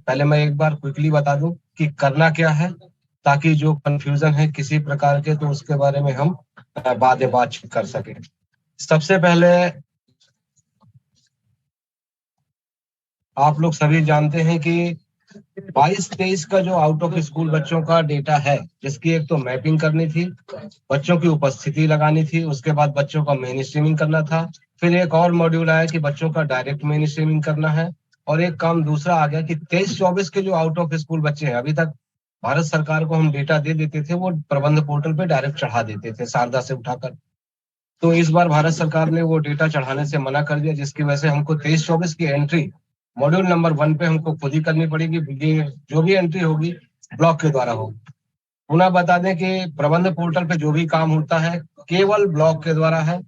पहले मैं एक बार क्विकली बता दूं कि करना क्या है, ताकि जो कंफ्यूजन है किसी प्रकार के तो उसके बारे में हम बातचीत कर सकें। सबसे पहले आप लोग सभी जानते हैं कि 22-23 का जो आउट ऑफ स्कूल बच्चों का डेटा है, जिसकी एक तो मैपिंग करनी थी, बच्चों की उपस्थिति लगानी थी, उसके बाद बच्चों का मेन स्ट्रीमिंग करना था, फिर एक और मॉड्यूल आया कि बच्चों का डायरेक्ट मेन स्ट्रीमिंग करना है, और एक काम दूसरा आ गया कि 23-24 के जो आउट ऑफ स्कूल बच्चे हैं, अभी तक भारत सरकार को हम डेटा दे देते थे, वो प्रबंध पोर्टल पे डायरेक्ट चढ़ा देते थे शारदा से उठाकर। तो इस बार भारत सरकार ने वो डेटा चढ़ाने से मना कर दिया, जिसकी वजह से हमको 23-24 की एंट्री मॉड्यूल नंबर 1 पे हमको खुद ही करनी पड़ेगी। ये जो भी एंट्री होगी ब्लॉक के द्वारा होगी। पुनः बता दें कि प्रबंध पोर्टल पे जो भी काम होता है केवल ब्लॉक के द्वारा है।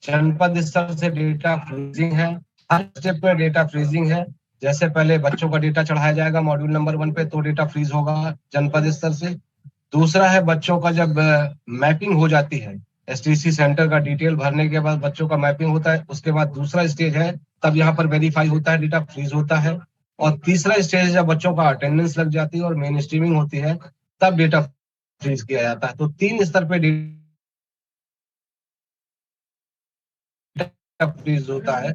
जनपद स्तर से डेटा फ्रीजिंग है, हर स्टेप पे डेटा फ्रीजिंग है। जैसे पहले बच्चों का डेटा चढ़ाया जाएगा मॉड्यूल नंबर 1 पे तो डेटा फ्रीज होगा जनपद स्तर से। दूसरा है बच्चों का जब मैपिंग हो जाती है, एसटीसी सेंटर का डिटेल भरने के बाद बच्चों का मैपिंग होता है, उसके बाद दूसरा स्टेज है, तब यहाँ पर वेरीफाई होता है, डेटा फ्रीज होता है। और तीसरा स्टेज है जब बच्चों का अटेंडेंस लग जाती है और मेन स्ट्रीमिंग होती है, तब डेटा फ्रीज किया जाता है। तो 3 स्तर पे डेटा फ्रीज होता है।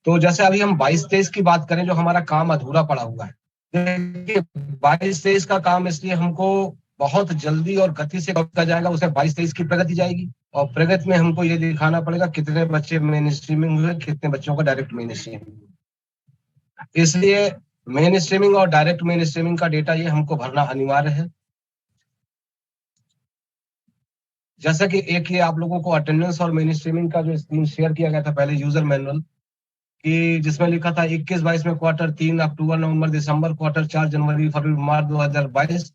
तो जैसे अभी हम 22-23 की बात करें, जो हमारा काम अधूरा पड़ा हुआ है, देखिए 22-23 का काम इसलिए हमको बहुत जल्दी और गति से किया जाएगा, उसे 22-23 की प्रगति जाएगी, और प्रगति में हमको ये दिखाना पड़ेगा कितने बच्चे मेन स्ट्रीमिंग हुए, कितने बच्चों का डायरेक्ट मेन स्ट्रीमिंग। इसलिए मेन स्ट्रीमिंग और डायरेक्ट मेन स्ट्रीमिंग का डेटा ये हमको भरना अनिवार्य है। जैसा कि एक ये आप लोगों को अटेंडेंस और मेन स्ट्रीमिंग का जो स्क्रीन शेयर किया गया था पहले यूजर मैनुअल कि जिसमें लिखा था 21-22 में क्वार्टर 3 अक्टूबर नवंबर दिसंबर, क्वार्टर 4 जनवरी फरवरी मार्च 2022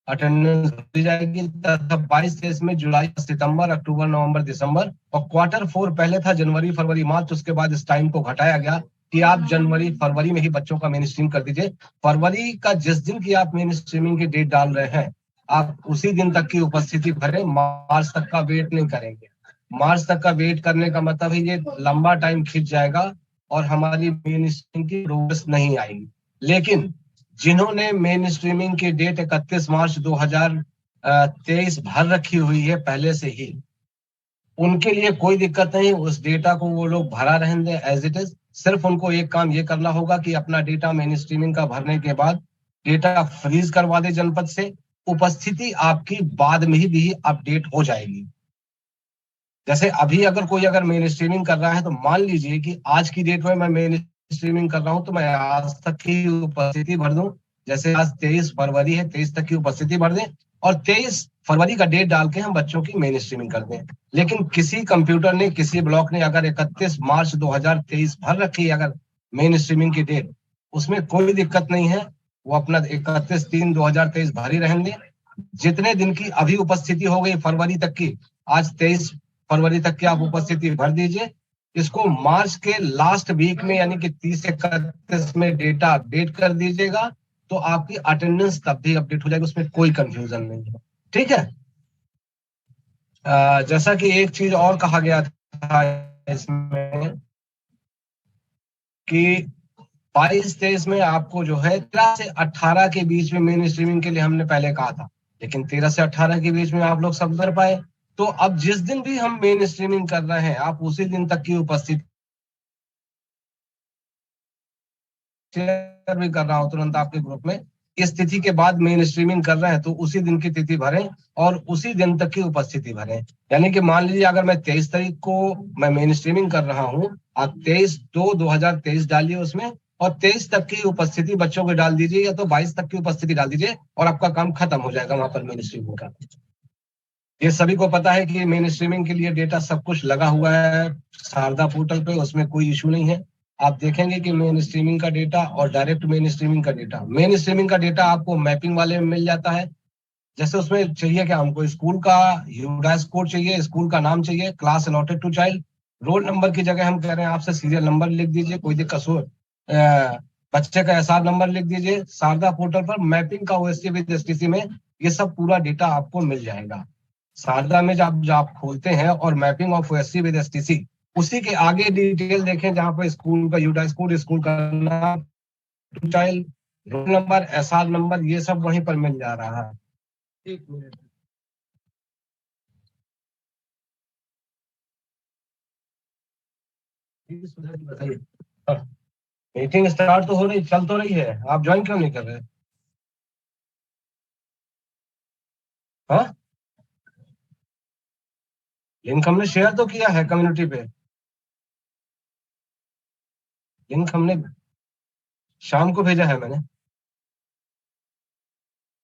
अटेंडेंस दी जाएगी, तथा 22-23 में जुलाई सितंबर अक्टूबर नवंबर दिसंबर, और क्वार्टर 4 पहले था जनवरी फरवरी मार्च, उसके बाद इस टाइम को घटाया गया कि आप जनवरी फरवरी में ही बच्चों का मेन स्ट्रीम कर दीजिए। फरवरी का जिस दिन की आप मेन स्ट्रीमिंग की डेट डाल रहे हैं, आप उसी दिन तक की उपस्थिति भरें, मार्च तक का वेट नहीं करेंगे। मार्च तक का वेट करने का मतलब है ये लंबा टाइम खिंच जाएगा और हमारी मेन स्ट्रीमिंग की प्रोग्रेस नहीं आएगी। लेकिन जिन्होंने मेन स्ट्रीमिंग की डेट 31 मार्च 2023 भर रखी हुई है पहले से ही, उनके लिए कोई दिक्कत नहीं, उस डेटा को वो लोग भरा रहने दें एज इट इज। सिर्फ उनको एक काम ये करना होगा कि अपना डेटा मेन स्ट्रीमिंग का भरने के बाद डेटा फ्रीज करवा दे जनपद से, उपस्थिति आपकी बाद में ही अपडेट हो जाएगी। जैसे अभी अगर मेन स्ट्रीमिंग कर रहा है, तो मान लीजिए कि आज की डेट में मैं मेन स्ट्रीमिंग कर रहा हूं, तो मैं आज तक की उपस्थिति भर दूं। जैसे आज 23 फरवरी है, 23 तक की उपस्थिति भर दें, और 23 फरवरी का डेट डाल के हम बच्चों की मेन स्ट्रीमिंग कर दें। लेकिन किसी कंप्यूटर ने, किसी ब्लॉक ने अगर 31 मार्च 2023 भर रखी है अगर मेन स्ट्रीमिंग की डेट, उसमें कोई दिक्कत नहीं है, वो अपना 31/3/2023 भर ही रहने दें। जितने दिन की अभी उपस्थिति हो गई फरवरी तक की, आज 23 फरवरी तक की आप उपस्थिति भर दीजिए। इसको मार्च के लास्ट वीक में यानी कि 30-31 में डेटा अपडेट कर दीजिएगा, तो आपकी अटेंडेंस तब भी अपडेट हो जाएगी, उसमें कोई कंफ्यूजन नहीं है। ठीक है। जैसा कि एक चीज और कहा गया था इसमें कि 22-23 में आपको जो है 13 से 18 के बीच में मेन स्ट्रीमिंग के लिए हमने पहले कहा था, लेकिन 13 से 18 के बीच में आप लोग सब कर पाए। तो अब जिस दिन भी हम मेन स्ट्रीमिंग कर रहे हैं, आप उसी दिन तक की उपस्थिति शेयर भी कर रहा हूं तुरंत आपके ग्रुप में। इस तिथि के बाद मेन स्ट्रीमिंग कर रहे हैं तो उसी दिन की तिथि भरें और उसी दिन तक की उपस्थिति भरें। यानी कि मान लीजिए अगर मैं 23 तारीख को मैं मेन स्ट्रीमिंग कर रहा हूं, आप 23/2/2023 डालिए उसमें, और 23 तक की उपस्थिति बच्चों को डाल दीजिए, या तो 22 तक की उपस्थिति डाल दीजिए, और आपका काम खत्म हो जाएगा वहां पर मेन स्ट्रीमिंग का। ये सभी को पता है कि मेन स्ट्रीमिंग के लिए डेटा सब कुछ लगा हुआ है शारदा पोर्टल पे, उसमें कोई इशू नहीं है। आप देखेंगे कि मेन स्ट्रीमिंग का डेटा और डायरेक्ट मेन स्ट्रीमिंग का डेटा आपको मैपिंग वाले में मिल जाता है। जैसे उसमें चाहिए क्या, हमको स्कूल का यूडाइस कोड चाहिए, स्कूल का नाम चाहिए, class allotted to child, roll number की जगह हम कह रहे हैं आपसे सीरियल नंबर लिख दीजिए, कोई दिक्कत हो बच्चे का एसआर नंबर लिख दीजिए। शारदा पोर्टल पर मैपिंग का ओएससी विद एसटीसी में ये सब पूरा डेटा आपको मिल जाएगा। शारदा में जब आप खोलते हैं और mapping of OSC with STC, उसी के आगे डिटेल देखें जहां पर स्कूल का यूडाइस कोड, स्कूल का नाम, to child, roll number, SR number, ये सब वहीं पर मिल जा रहा है। एक मिनट, बताइए। मीटिंग स्टार्ट तो हो रही, चल तो रही है, आप ज्वाइन क्यों नहीं कर रहे? हाँ, लिंक हमने शेयर तो किया है कम्युनिटी पे, लिंक हमने शाम को भेजा है मैंने।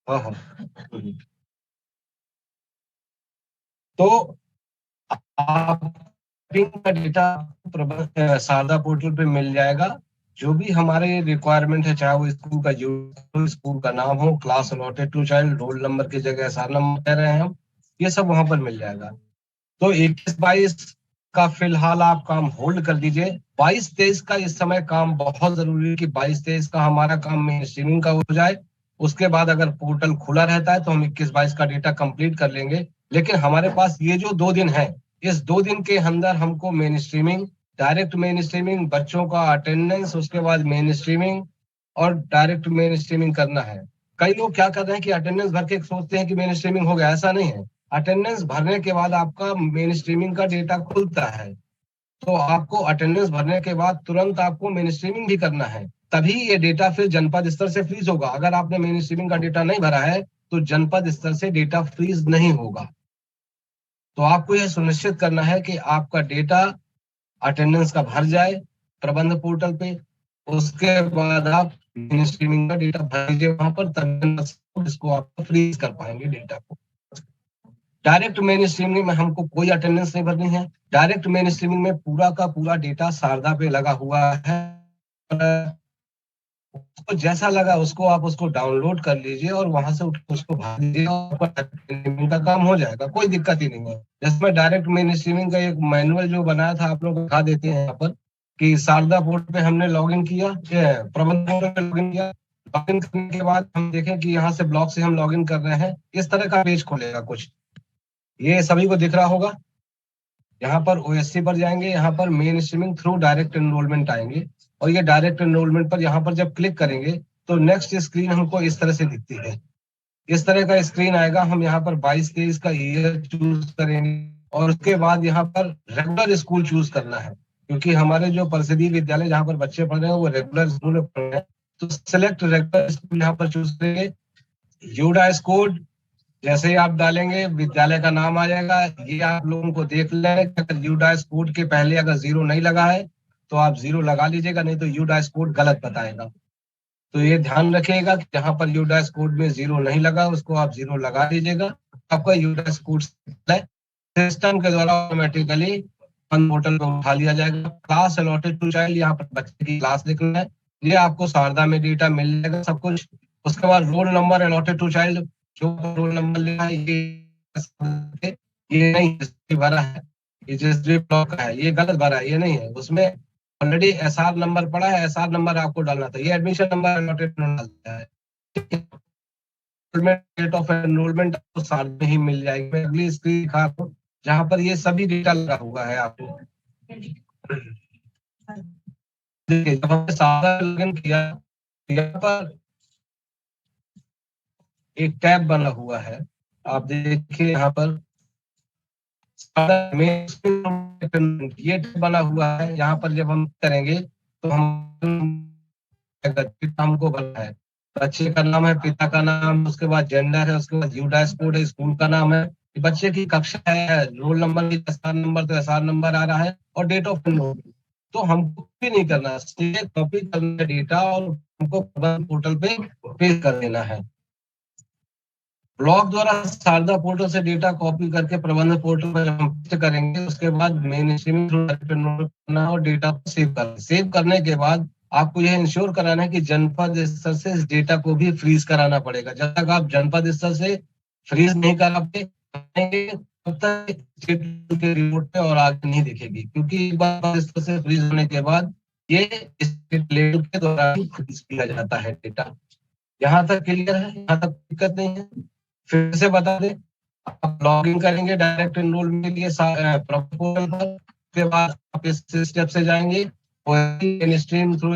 हाँ हाँ। तो आप का डेटा शारदा पोर्टल पे मिल जाएगा। जो भी हमारे रिक्वायरमेंट है, चाहे वो स्कूल का जो स्कूल का नाम हो, class allotted to child, roll number की जगह एसआर नंबर कह रहे हैं हम, ये सब वहां पर मिल जाएगा। तो 21-22 का फिलहाल आप काम होल्ड कर दीजिए। 22-23 का इस समय काम बहुत जरूरी है कि 22-23 का हमारा काम में स्ट्रीमिंग का हो जाए। उसके बाद अगर पोर्टल खुला रहता है तो हम 21-22 का डेटा कंप्लीट कर लेंगे। लेकिन हमारे पास ये जो 2 दिन है, इस 2 दिन के अंदर हमको main streaming, direct main streaming, बच्चों का अटेंडेंस, उसके बाद मेन स्ट्रीमिंग और डायरेक्ट मेन स्ट्रीमिंग करना है। कई लोग क्या कर रहे हैं कि अटेंडेंस भर के सोचते हैं कि मेन स्ट्रीमिंग हो गया, ऐसा नहीं है। अटेंडेंस भरने के बाद आपका मेन स्ट्रीमिंग का डेटा खुलता है, तो आपको अटेंडेंस भरने के बाद तुरंत आपको मेन स्ट्रीमिंग भी करना है, तभी ये डेटा फिर जनपद स्तर से फ्रीज होगा। अगर आपने मेन स्ट्रीमिंग का डेटा नहीं भरा है तो जनपद स्तर से डेटा फ्रीज नहीं होगा। तो आपको यह सुनिश्चित करना है कि आपका डेटा अटेंडेंस का भर जाए प्रबंध पोर्टल पे, उसके बाद आप मेन स्ट्रीमिंग का डेटा भर दीजिए वहां पर, तभी इसको आप फ्रीज कर पाएंगे डेटा को। डायरेक्ट मेन स्ट्रीमिंग में हमको कोई अटेंडेंस नहीं भरनी है। डायरेक्ट मेन स्ट्रीमिंग में पूरा का पूरा डेटा शारदा पे लगा हुआ है। उसको जैसा लगा उसको आप उसको डाउनलोड कर लीजिए और वहां से उठ के उसको भर दीजिए और स्ट्रीमिंग का काम हो जाएगा, कोई दिक्कत ही नहीं है। जिसमें डायरेक्ट मेन स्ट्रीमिंग का एक मैनुअल जो बनाया था आप लोग को दिखा देते हैं यहाँ पर, कि शारदा पोर्ट पे हमने लॉगिन किया, प्रबंध पोर्टल पे लॉगिन किया। लॉगिन करने के बाद हम देखें कि यहाँ से ब्लॉक से हम लॉगिन कर रहे हैं, इस तरह का पेज खोलेगा कुछ, ये सभी को दिख रहा होगा। यहाँ पर ओएससी पर जाएंगे, यहाँ पर main streaming through direct enrolment आएंगे, और ये डायरेक्ट एनरोलमेंट पर यहाँ पर जब क्लिक करेंगे तो नेक्स्ट स्क्रीन हमको इस तरह से दिखती है। इस तरह का स्क्रीन आएगा। हम यहाँ पर 22-23 का ईयर चूज करेंगे और उसके बाद यहाँ पर रेगुलर स्कूल चूज करना है, क्योंकि हमारे जो परिषदीय विद्यालय जहाँ पर बच्चे पढ़ रहे हैं वो रेगुलर स्कूल में पढ़ रहे हैं। तो सिलेक्ट रेगुलर स्कूल यहाँ पर चूज करेंगे। यूडाइस कोड जैसे ही आप डालेंगे विद्यालय का नाम आ जाएगा। ये आप लोगों को देख लें कि अगर यूडाइस कोड के पहले अगर 0 नहीं लगा है तो आप 0 लगा लीजिएगा, नहीं तो यूडाइस कोड गलत बताएगा। तो ये ध्यान रखिएगा कि जहां पर यूडाइस कोड में 0 नहीं लगा उसको आप 0 लगा दीजिएगा। आपका यूडाइस कोड सिस्टम के द्वारा ऑटोमेटिकली पोर्टल पर उठा लिया जाएगा। क्लास अलॉटेड टू चाइल्ड, यहाँ पर बच्चे की क्लास लिखना है, ये आपको शारदा में डेटा मिल जाएगा सब कुछ। उसके बाद roll number allotted to child, जो रोल नंबर लिखा है ये नहीं भरा है, ये जिस ब्लॉक का है ये गलत भरा है, ये नहीं है उसमें। ऑलरेडी एसआर नंबर पड़ा है, एसआर नंबर आपको डालना था, ये एडमिशन नंबर अलॉटेड डालता है। डेट ऑफ एनरोलमेंट आपको साल में ही मिल जाएगी। मैं अगली स्क्रीन दिखा रहा हूँ जहाँ पर ये सभी डेटा लगा हुआ है आपको। देखिए जब हमने सारा लॉगिन किया, यहाँ पर एक टैब बना हुआ है, आप देखिए यहाँ पर ये टैब बना हुआ है। यहाँ पर जब हम करेंगे तो हम हमको भरना है, बच्चे का नाम है, पिता का नाम, उसके बाद जेंडर है, उसके बाद यूडाइस कोड है, स्कूल का नाम है, बच्चे की कक्षा है, रोल नंबर की एसआर नंबर तो एसआर नंबर आ रहा है, और डेट ऑफ एनरोलमेंट। तो हमको भी नहीं करना, सीधे कॉपी करना डेटा और हमको पोर्टल पे पेस्ट कर देना है। ब्लॉक द्वारा शारदा पोर्टल से डेटा कॉपी करके प्रबंध पोर्टल पर हम पेस्ट करेंगे। उसके बाद मेन स्ट्रीमिंग थ्रू करना और डेटा को सेव करने के बाद आपको यह इंश्योर कराना है कि जनपद स्तर से इस डेटा को भी फ्रीज कराना पड़ेगा। जब तक आप जनपद स्तर से फ्रीज नहीं कराते तब तक के रिपोर्ट पे और आगे नहीं दिखेगी, क्योंकि एक बार स्तर से फ्रीज होने के बाद ये स्टेट लेवल के द्वारा ही फ्रीज किया जाता है डेटा। यहाँ तक क्लियर है, यहाँ तक दिक्कत नहीं है। फिर से बता दें, आप लॉगिन करेंगे डायरेक्ट एनरोलमेंट के लिए पोर्टल पर, उसके बाद आप इस स्टेप से जाएंगे स्ट्रीम थ्रू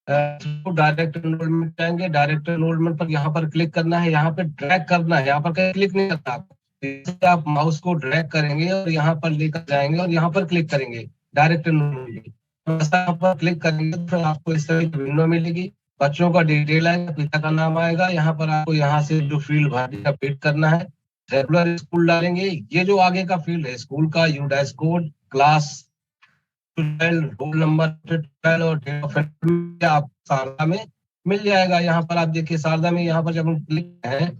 डायरेक्ट एनरोलमेंट जाएंगे, डायरेक्ट एनरोलमेंट पर यहाँ पर क्लिक करना है, यहाँ पे ड्रैग करना है, यहाँ पर कहीं क्लिक नहीं करना आपको। आप माउस को ड्रैग करेंगे और यहाँ पर लेकर जाएंगे और यहाँ पर क्लिक करेंगे डायरेक्ट एनरोलमेंट। तो यहाँ पर क्लिक करेंगे तो फिर आपको इस तरह की विंडो मिलेगी। बच्चों का डिटेल आएगा, पिता का नाम आएगा, यहाँ पर आपको यहाँ से जो फील्ड भरने का फिट करना है, रेगुलर स्कूल डालेंगे। ये जो आगे का फील्ड है स्कूल का, UDISE code, class 12, roll number 12 और डेट ऑफ बर्थ आप शारदा में मिल जाएगा। यहाँ पर आप देखिए शारदा में यहाँ पर जब हम क्लिक हैं,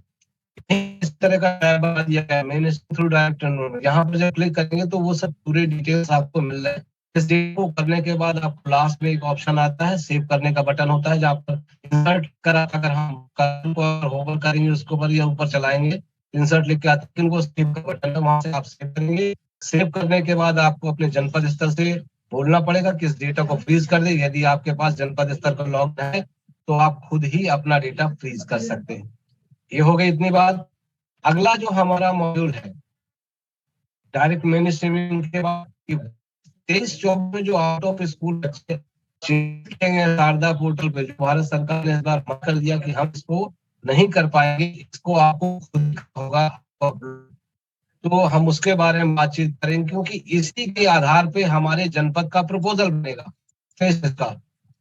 इस तरह का टैब बना दिया गया है, मेन थ्रू डायरेक्ट एनरोलमेंट। यहाँ पर जब क्लिक करेंगे तो वो सब पूरे डिटेल्स आपको मिल रहे हैं। इस डेट को करने के बाद आपको लास्ट में एक ऑप्शन आता है, सेव करने का बटन होता है, जहाँ पर इंसर्ट करा, अगर हम होवर करेंगे उसके ऊपर या ऊपर चलाएंगे, इंसर्ट लिख के आता है, इनको सेव का बटन है, वहां से आप सेव करेंगे। सेव करने के बाद आपको अपने जनपद स्तर से बोलना पड़ेगा कि इस डेटा को फ्रीज कर दे। यदि आपके पास जनपद स्तर का लॉग है तो आप खुद ही अपना डेटा फ्रीज कर सकते हैं। ये हो गई इतनी बात। अगला जो हमारा मॉड्यूल है डायरेक्ट मेन स्ट्रीमिंग के बाद 23-24 में जो आउट ऑफ स्कूल बच्चे शारदा पोर्टल पे, जो भारत सरकार ने इस बार मना कर दिया कि हम इसको नहीं कर पाएंगे, इसको आपको खुद होगा, तो हम उसके बारे में बातचीत करेंगे, क्योंकि इसी के आधार पे हमारे जनपद का प्रपोजल बनेगा फेस का।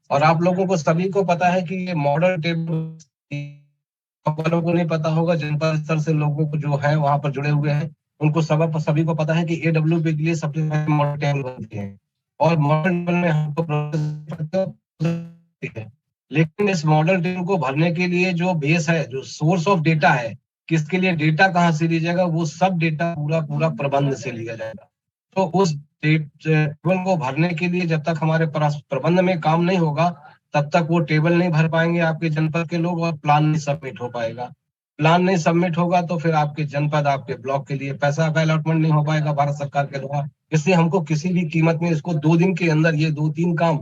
और आप लोगों को सभी को पता है कि ये मॉडल टेबल, वालों को नहीं पता होगा, जनपद स्तर से लोगों को जो है वहां पर जुड़े हुए हैं उनको सभी को पता है कि AWP के लिए सबसे पहले मॉडल टेबल बनती है और मॉडल टेबल में हमको है। लेकिन इस मॉडल टेबल को भरने के लिए जो बेस है, जो सोर्स ऑफ डेटा है, किसके लिए डेटा कहाँ से लिया जाएगा, वो सब डेटा पूरा प्रबंध से लिया जाएगा। तो उस टेबल को भरने के लिए जब तक हमारे प्रबंध में काम नहीं होगा तब तक वो टेबल नहीं भर पाएंगे आपके जनपद के लोग और प्लान नहीं सबमिट हो पाएगा। प्लान नहीं सबमिट होगा तो फिर आपके जनपद, आपके ब्लॉक के लिए पैसा का अलॉटमेंट नहीं हो पाएगा भारत सरकार के द्वारा। इसलिए हमको किसी भी कीमत में इसको 2 दिन के अंदर ये 2-3 काम,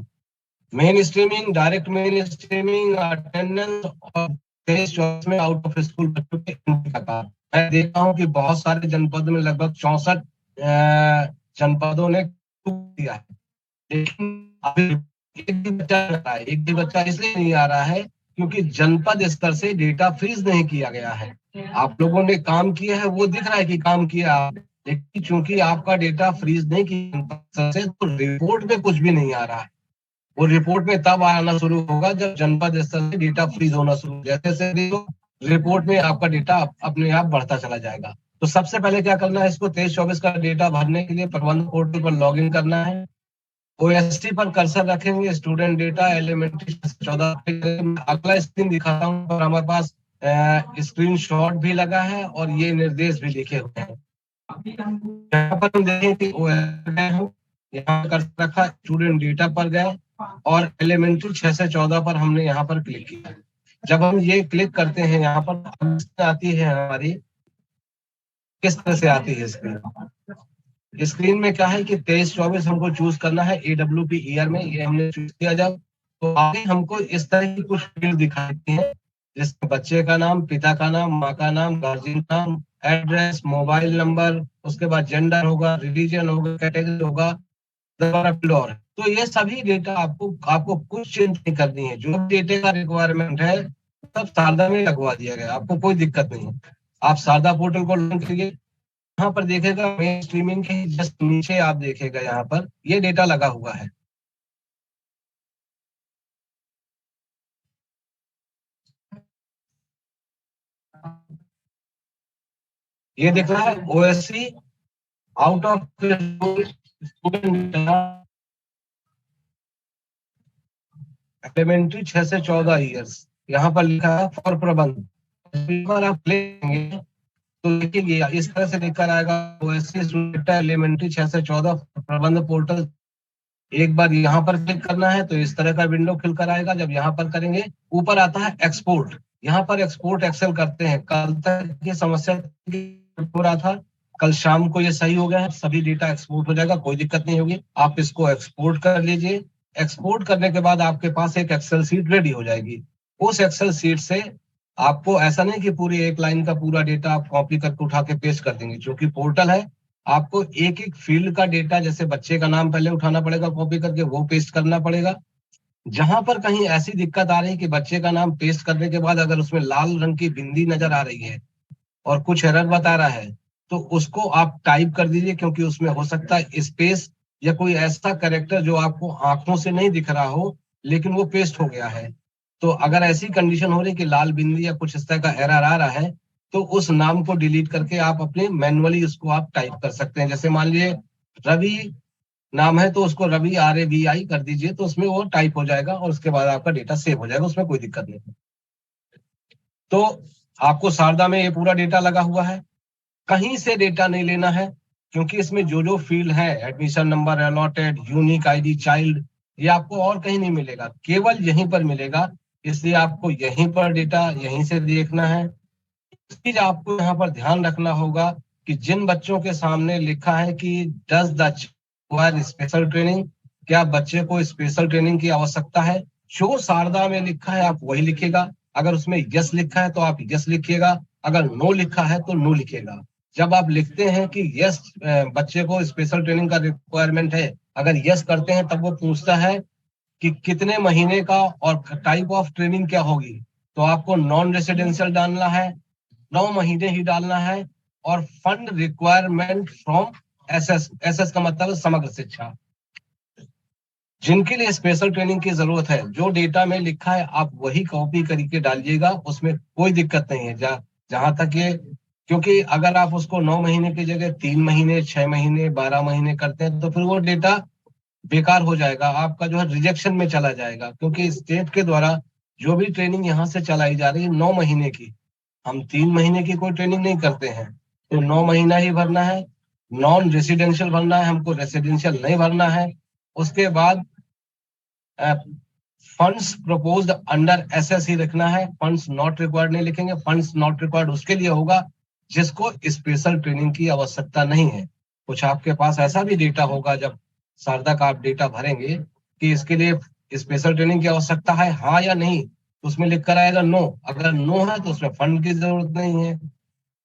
main streaming, direct main streaming, attendance और 23-24 में आउट ऑफ स्कूल बच्चों के एंट्री का काम। मैं देखता हूँ कि बहुत सारे जनपद में लगभग 64 जनपदों ने दिया है, लेकिन अभी एक भी बच्चा आ रहा है। एक भी बच्चा इसलिए नहीं आ रहा है क्योंकि जनपद स्तर से डेटा फ्रीज नहीं किया गया है। आप लोगों ने काम किया है, वो दिख रहा है कि काम किया, लेकिन चूंकि आपका डेटा फ्रीज नहीं किया से, तो रिपोर्ट में कुछ भी नहीं आ रहा है। वो रिपोर्ट में तब आना शुरू होगा जब जनपद स्तर से डेटा फ्रीज होना शुरू, जैसे रिपोर्ट में आपका डेटा अपने आप बढ़ता चला जाएगा। तो सबसे पहले क्या करना है, इसको 23-24 का डेटा भरने के लिए प्रबंध पोर्टल पर लॉग इन करना है। OST पर कर्सर रखेंगे, स्टूडेंट डेटा एलिमेंट्री 14। अगला स्क्रीन दिखाता हूँ पर हमारे पास स्क्रीनशॉट भी लगा है और ये निर्देश भी लिखे हुए हैं। यहाँ पर हम देखें कि यहाँ कर्सर रखा, स्टूडेंट डेटा पर गए और एलिमेंट्री 6 से 14 पर हमने यहाँ पर क्लिक किया। जब हम ये क्लिक करते हैं यहाँ पर आती है हमारी, किस तरह से आती है स्क्रीन में क्या है कि 23-24 हमको चूज करना है AWP ईयर में, ये हमने चूज किया। जब तो आगे हमको इस तरह की कुछ फील्ड दिखाती है जिसमें बच्चे का नाम, पिता का नाम, माँ का नाम, गार्जियन नाम, एड्रेस, मोबाइल नंबर, उसके बाद जेंडर होगा, रिलीजन होगा, कैटेगरी होगा, और तो ये सभी डेटा आपको कुछ चेंज नहीं करनी है। जो डेटा का रिक्वायरमेंट है सब शारदा में लगवा दिया गया, आपको कोई दिक्कत नहीं है। आप शारदा पोर्टल को लॉन्च करिए, यहाँ पर देखेगा मेन स्ट्रीमिंग के जस्ट नीचे आप देखेगा यहाँ पर ये डेटा लगा हुआ है। ये दिख रहा है OSC out of student elementary 6 से 14 ईयर्स, यहाँ पर लिखा है फॉर प्रबंध। अगर आप लेंगे तो देखिए इस तरह से लिखकर आएगा OSC स्टूडेंट एलिमेंट्री 6 से 14 प्रबंध पोर्टल। एक बार यहाँ पर क्लिक करना है तो इस तरह का विंडो खुलकर आएगा। जब यहाँ पर करेंगे ऊपर आता है एक्सपोर्ट, यहाँ पर एक्सपोर्ट एक्सेल करते हैं। कल तक ये समस्या हो रहा था, कल शाम को ये सही हो गया है, सभी डेटा एक्सपोर्ट हो जाएगा, कोई दिक्कत नहीं होगी। आप इसको एक्सपोर्ट कर लीजिए। एक्सपोर्ट करने के बाद आपके पास एक एक्सेल शीट रेडी हो जाएगी। उस एक्सेल शीट से आपको ऐसा नहीं कि पूरी एक लाइन का पूरा डेटा आप कॉपी करके उठा के पेस्ट कर देंगे, क्योंकि पोर्टल है आपको एक एक फील्ड का डेटा, जैसे बच्चे का नाम पहले उठाना पड़ेगा कॉपी करके, वो पेस्ट करना पड़ेगा। जहां पर कहीं ऐसी दिक्कत आ रही है कि बच्चे का नाम पेस्ट करने के बाद अगर उसमें लाल रंग की बिंदी नजर आ रही है और कुछ एरर बता रहा है, तो उसको आप टाइप कर दीजिए, क्योंकि उसमें हो सकता है स्पेस या कोई ऐसा कैरेक्टर जो आपको आंखों से नहीं दिख रहा हो, लेकिन वो पेस्ट हो गया है। तो अगर ऐसी कंडीशन हो रही कि लाल बिंदी या कुछ इस तरह का एरर आ रहा है, तो उस नाम को डिलीट करके आप अपने मैनुअली उसको आप टाइप कर सकते हैं। जैसे मान लीजिए रवि नाम है, तो उसको रवि RAVI कर दीजिए, तो उसमें वो टाइप हो जाएगा और उसके बाद आपका डेटा सेव हो जाएगा, उसमें कोई दिक्कत नहीं। तो आपको शारदा में ये पूरा डेटा लगा हुआ है, कहीं से डेटा नहीं लेना है, क्योंकि इसमें जो जो फील्ड है, admission number, allotted, unique ID, child, ये आपको और कहीं नहीं मिलेगा, केवल यहीं पर मिलेगा। इसलिए आपको यहीं पर डेटा यहीं से देखना है। चीज आपको यहाँ पर ध्यान रखना होगा कि जिन बच्चों के सामने लिखा है कि does the require special training, क्या बच्चे को स्पेशल ट्रेनिंग की आवश्यकता है, जो शारदा में लिखा है आप वही लिखेगा। अगर उसमें यस लिखा है तो आप यस लिखिएगा, अगर नो लिखा है तो नो लिखिएगा। जब आप लिखते हैं कि यस बच्चे को स्पेशल ट्रेनिंग का रिक्वायरमेंट है, अगर यस करते हैं तब वो पूछता है कि कितने महीने का और टाइप ऑफ ट्रेनिंग क्या होगी, तो आपको नॉन रेसिडेंशियल डालना है, 9 महीने ही डालना है, और fund requirement from SS, SS का मतलब समग्र शिक्षा। जिनके लिए स्पेशल ट्रेनिंग की जरूरत है, जो डेटा में लिखा है आप वही कॉपी करके डालिएगा, उसमें कोई दिक्कत नहीं है। जहां तक ये, क्योंकि अगर आप उसको 9 महीने की जगह 3 महीने, 6 महीने, 12 महीने करते हैं, तो फिर वो डेटा बेकार हो जाएगा, आपका जो है रिजेक्शन में चला जाएगा। क्योंकि स्टेट के द्वारा जो भी ट्रेनिंग यहाँ से चलाई जा रही है 9 महीने की, हम 3 महीने की कोई ट्रेनिंग नहीं करते हैं, तो 9 महीना ही भरना है। नॉन रेसिडेंशियल भरना है, हमको रेसिडेंशियल नहीं भरना है। उसके बाद फंड्स प्रपोज्ड अंडर SS ही लिखना है, फंड्स नॉट रिक्वायर्ड नहीं लिखेंगे। फंड्स नॉट रिक्वायर्ड उसके लिए होगा जिसको स्पेशल ट्रेनिंग की आवश्यकता नहीं है। कुछ आपके पास ऐसा भी डेटा होगा जब शारदा का आप डेटा भरेंगे कि इसके लिए स्पेशल ट्रेनिंग की आवश्यकता है हाँ या नहीं, तो उसमें लिख कर आएगा नो। अगर नो है तो उसमें फंड की जरूरत नहीं है।